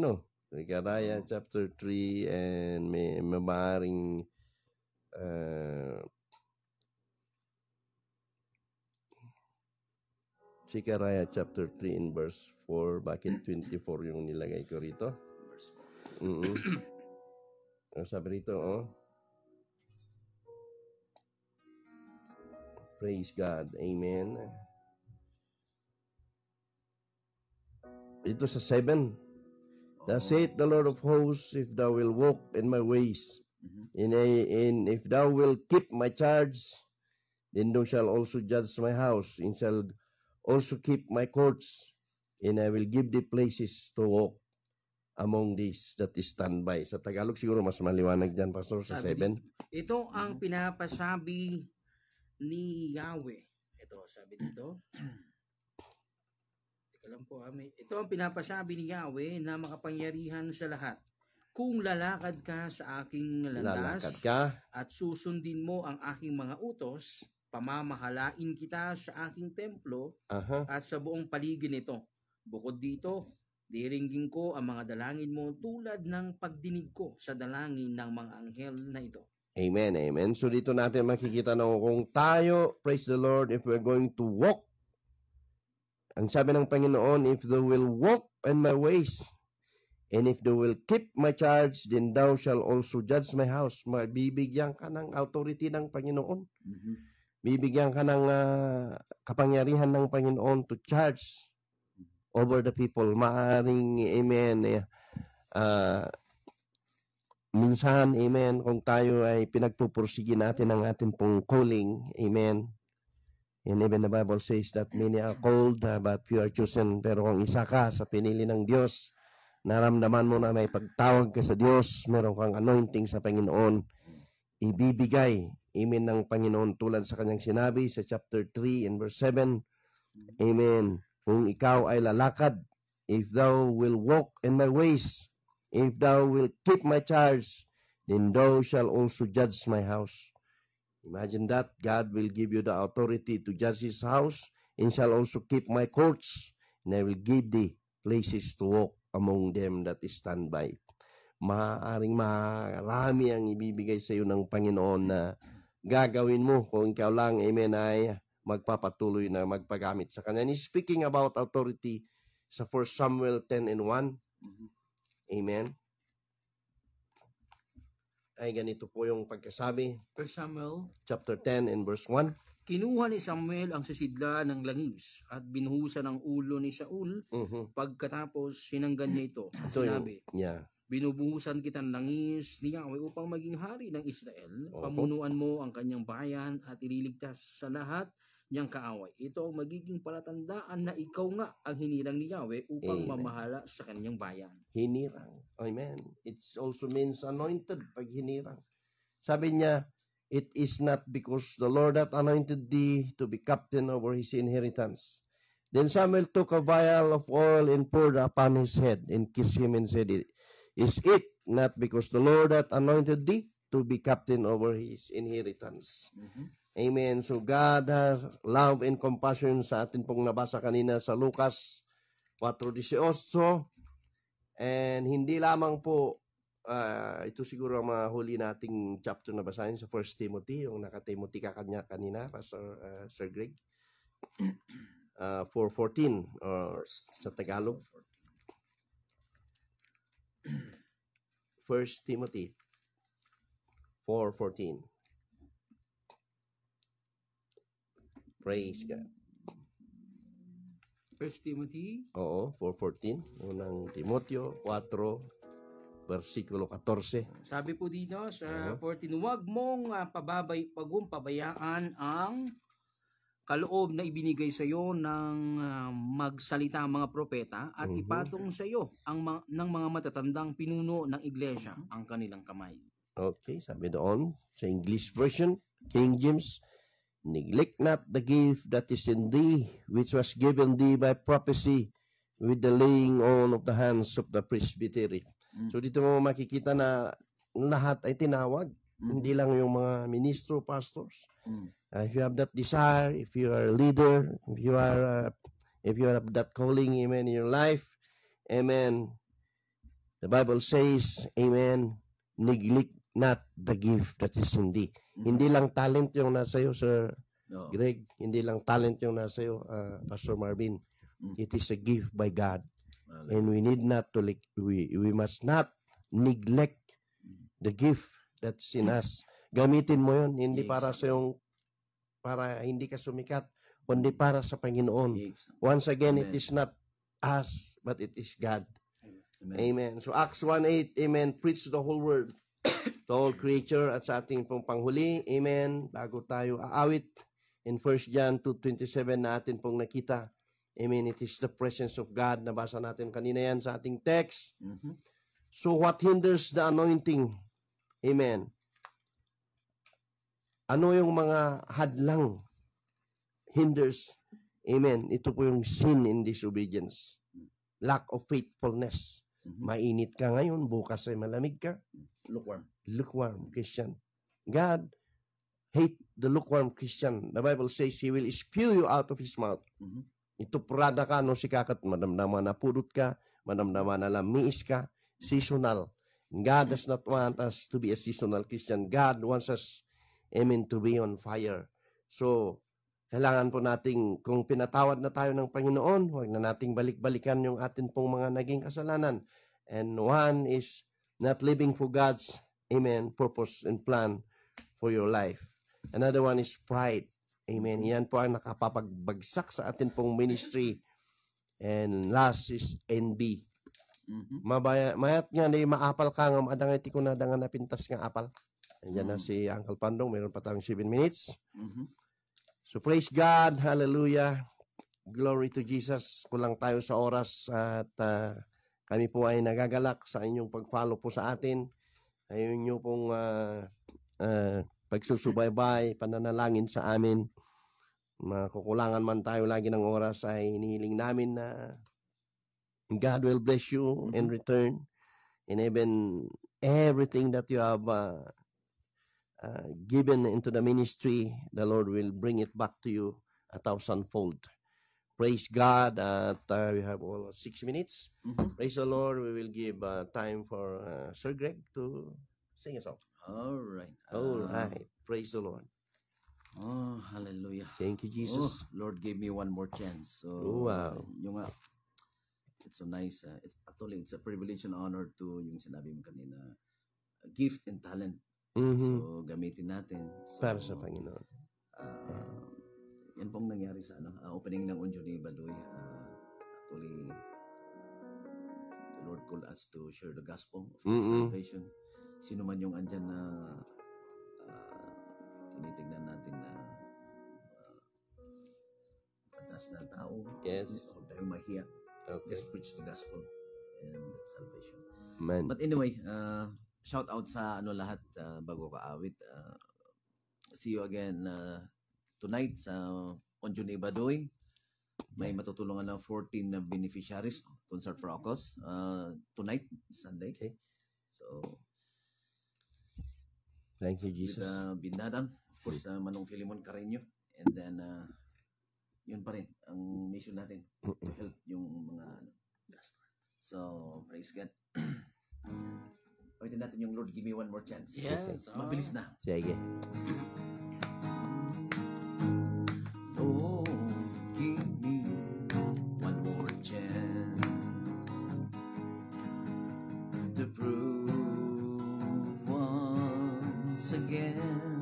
Sikaraya chapter 3 and may maaaring Sikaraya chapter 3 in verse 4. Bakit 24 yung nilagay ko rito? Ang sabi rito, praise God. Amen. Ito sa 7. Thus saith the Lord of hosts, if thou wilt walk in my ways, and if thou wilt keep my charge, then thou shalt also judge my house, and shalt also keep my courts, and I will give thee places to walk among these that stand by. Sa Tagalog siguro mas maliwanag dyan, Pastor, sa 7. Ito ang pinapasabi ni Yahweh. Ito, sabi dito. Teka lang po, ito ang pinapasabi ni Yahweh na makapangyarihan sa lahat. Kung lalakad ka sa aking landas at susundin mo ang aking mga utos, pamamahalain kita sa aking templo at sa buong paligid nito. Bukod dito, diringgin ko ang mga dalangin mo tulad ng pagdinig ko sa dalangin ng mga anghel na ito. Amen, amen. So dito natin makikita na kung tayo, praise the Lord, if we're going to walk, ang sabi ng Panginoon, if thou will walk in my ways, and if thou will keep my charge, then thou shall also judge my house. Bibigyan ka ng authority ng Panginoon. Bibigyan ka ng kapangyarihan ng Panginoon to charge over the people. Maaring, amen, minsan, amen, kung tayo ay pinagpupursige natin ang ating pong calling, amen. And even the Bible says that many are called, but few are chosen. Pero kung isa ka sa pinili ng Diyos, naramdaman mo na may pagtawag ka sa Diyos, meron kang anointing sa Panginoon, ibibigay, amen, ng Panginoon tulad sa kanyang sinabi sa chapter 3 and verse 7, amen, kung ikaw ay lalakad, if thou will walk in my ways, if thou will keep my charge, then thou shall also judge my house. Imagine that, God will give you the authority to judge His house, and shall also keep my courts, and I will give thee places to walk among them that stand by. Maaaring marami ang ibibigay sa iyo ng Panginoon na gagawin mo kung ikaw lang, amen, ay magpapatuloy na magpagamit sa Kanya. And he's speaking about authority sa 1 Samuel 10 and 1. Amen. Ay ganito po yung pagkasabi. 1 Samuel chapter 10 and verse 1. Kinuha ni Samuel ang sisidla ng langis at binuhusan ang ulo ni Saul. Pagkatapos sinanggan niya ito. Sinabi, binubuhusan kita ng langis ni Yahweh upang maging hari ng Israel. Pamunuan mo ang kanyang bayan at ililigtas sa lahat niyang kaaway. Ito ang magiging palatandaan na ikaw nga ang hinirang ni Yahweh upang mamahala sa kanyang bayan. Hinirang. Amen. It also means anointed pag hinirang. Sabi niya, it is not because the Lord hath anointed thee to be captain over his inheritance. Then Samuel took a vial of oil and poured upon his head and kissed him and said, is it not because the Lord hath anointed thee to be captain over his inheritance? Amen. So God has love and compassion sa atin pong nabasa kanina sa Lucas 4:18. And hindi lamang po, ito siguro ang mahuli nating chapter na basahin sa 1 Timothy, yung naka-Timothy ka kanina, Pastor Sir Greg. 4:14 or sa Tagalog. 1 Timothy 4:14. Praise God. 1 Timothy. Oo, 4:14. Unang Timoteo 4, versikulo 14. Sabi po dito sa 14, huwag mong pabayaan ang kaloob na ibinigay sa iyo ng magsalita ang mga propeta at ipatong sa iyo ng mga matatandang pinuno ng iglesia ang kanilang kamay. Okay, sabi doon sa English version, King James, neglect not the gift that is in thee, which was given thee by prophecy with the laying on of the hands of the presbytery. So dito mo makikita na lahat ay tinawag. Hindi lang yung mga ministro, pastors. If you have that desire, if you are a leader, if you have that calling, amen, in your life, amen. The Bible says, amen, neglect not the gift that is in thee. Hindi lang talent yung nasa iyo, Sir Greg. Hindi lang talent yung nasa iyo, Pastor Marvin. It is a gift by God. And we need not to, we must not neglect the gift that's in us. Gamitin mo yun, hindi para sa yung, para hindi ka sumikat, kundi para sa Panginoon. Once again, it is not us, but it is God. Amen. So Acts 1:8, amen, preach the whole word to all creature. At sa ating pong panghuli, amen, bago tayo aawit, in 1 John 2:27 na atin pong nakita, amen, it is the presence of God. Nabasa natin kanina yan sa ating text. So what hinders the anointing? Amen. Ano yung mga hadlang? Hinders. Amen. Ito po yung sin in disobedience. Lack of faithfulness. Mainit ka ngayon, bukas ay malamig ka. Lukewarm Christian. God hate the lukewarm Christian. The Bible says He will spew you out of His mouth. Ito prada ka, no sikakat, madamdaman na pudot ka, madamdaman na lamiis ka, seasonal. God does not want us to be a seasonal Christian. God wants us, amen, to be on fire. So, kailangan po nating, kung pinatawad na tayo ng Panginoon, huwag na nating balik-balikan yung atin pong mga naging kasalanan. And one is not living for God's, amen, purpose and plan for your life. Another one is pride. Amen. Yan po ang nakapapagbagsak sa atin pong ministry. And last is envy. Mayat nga na maapal ka nga maadangay ko na dangan na pintas nga apal. Andiyan na si Uncle Pandong. Meron pa tayong 7 minutes. So praise God. Hallelujah. Glory to Jesus. Kulang tayo sa oras at kami po ay nagagalak sa inyong pag-follow po sa atin. Ayun nyo pong pagsusubaybay, pananalangin sa amin. Makukulangan man tayo lagi ng oras ay hinihiling namin na God will bless you in return. And even everything that you have given into the ministry, the Lord will bring it back to you 1,000-fold. Praise God. We have all 6 minutes. Praise the Lord. We will give time for Sir Greg to sing a song. All right. All right. Praise the Lord. Oh, hallelujah. Thank you, Jesus. Lord gave me one more chance. So, Wow. Yung it's so nice. It's a privilege and honor to yung sinabi mo kanina, gift and talent. So, gamitin natin. So, Para sa Panginoon. Yan pong nangyari sa opening ng Unjo ni Badoy. Actually, the Lord called us to share the gospel of salvation. Sino man yung andyan na tinitignan natin na tatas na tao. Yes. Huwag tayong mahiya. Okay. Just preach the gospel and salvation. Amen. But anyway, shout out sa lahat bago ka awit. See you again tonight sa Onjo ni Badoy. May matutulungan na 14 na beneficiaries, Concert for a Cause, tonight, Sunday. Okay. So, Thank you, with Jesus. Bindadang, of course, Manong Filimon Carreño, and then yun pa rin ang mission natin to help yung mga so praise God. Pawitin natin yung Lord Give Me One More Chance. Yes. Mabilis na. Sige. Lord, give me one more chance to prove once again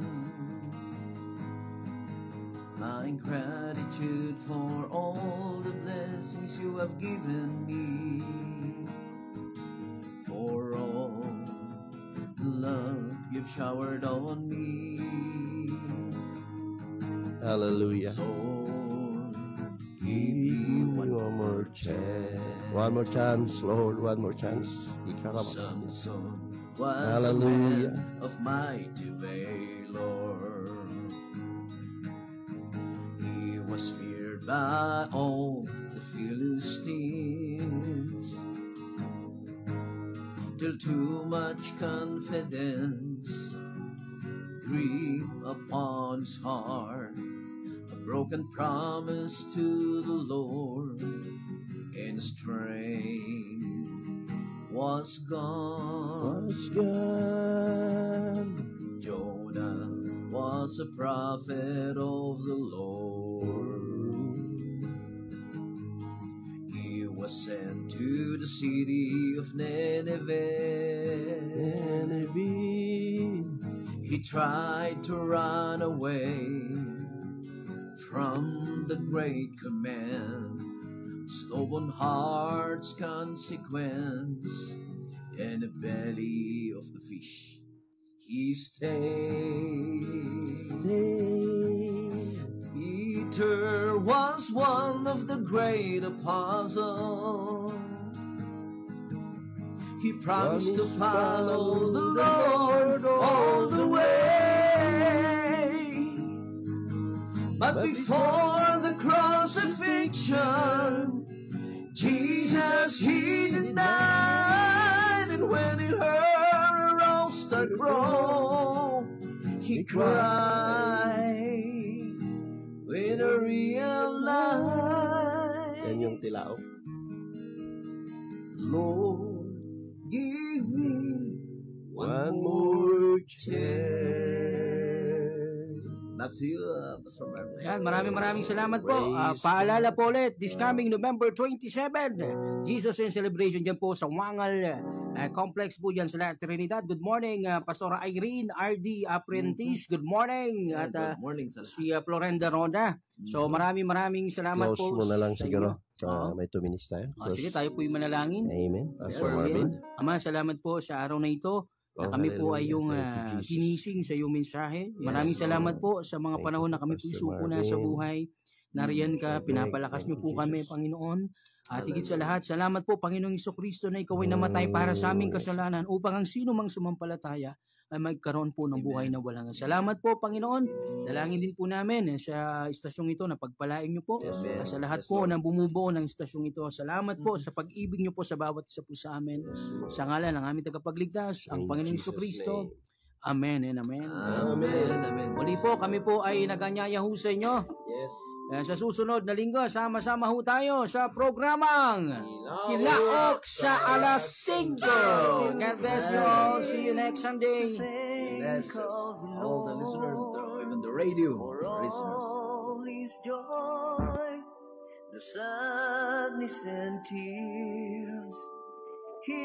my gratitude for all the blessings you have given me, for all the love you've showered on me. Hallelujah. Lord, give me one more chance. One more chance, Lord. One more chance. Ikarabasa. Samson was Hallelujah. a man of mighty valor. He was feared by all the Philistines, till too much confidence grew upon his heart, a broken promise to the Lord, and strength was gone. Jonah was a prophet of the Lord. He was sent to the city of Nineveh. He tried to run away from the great command, stubborn heart's consequence, and the belly of the fish he stayed. Peter was one of the great apostles. He promised to follow the Lord all the way. But before the crucifixion, Jesus he denied. And when he heard a rooster crow, he cried when he realized, Yan yung tilao. Lord, give me One more chance. Back to you, Pastor Marvin. Ayan, maraming salamat po. Praise Paalala po ulit, this coming November 27, Jesus in Celebration dyan po sa Wangal Complex po dyan sa La Trinidad. Good morning, Pastor Irene R.D. Apprentice. Good morning. At Good morning sa lahat. si Florenda Roda. So maraming salamat Close po mo na lang sa siguro. inyo. So, may 2 minutes tayo. Sige, tayo po yung manalangin. Amen. Yes, Pastor Marvin. Ama, salamat po sa araw na ito. Oh, Kami po ay yung hallelujah. Thank you, Jesus. ginising sa iyong mensahe. Maraming salamat po sa mga Thank panahon you, na kami po Pastor isuko na Marvin. sa buhay. Nariyan ka, Thank pinapalakas you, niyo po kami, Jesus. Panginoon. At higit sa lahat, salamat po, Panginoong Kristo na ikaw ay namatay para sa aming kasalanan upang ang sino mang sumampalataya ay magkaroon po ng buhay na walang hanggan. Salamat po, Panginoon. Dalangin din po namin sa istasyong ito na pagpalain niyo po. Amen. Sa lahat Yes, po Lord. ng bumubuo ng istasyong ito. Salamat po sa pag-ibig niyo po sa bawat isa po sa amin. Sa ngalan ng aming tagapagligtas, ang In Panginoong Jesus' Kristo. name. Amen and amen. Amen. Amen. Muli po, kami po ay naganyaya ho sa inyo. Yes. Sa susunod na linggo, sama-sama ho tayo sa programang Kilaok sa alas 5. God bless you all. See you next Sunday. Bless us, all the listeners, even the radio listeners. all his joy, the sadness and tears. He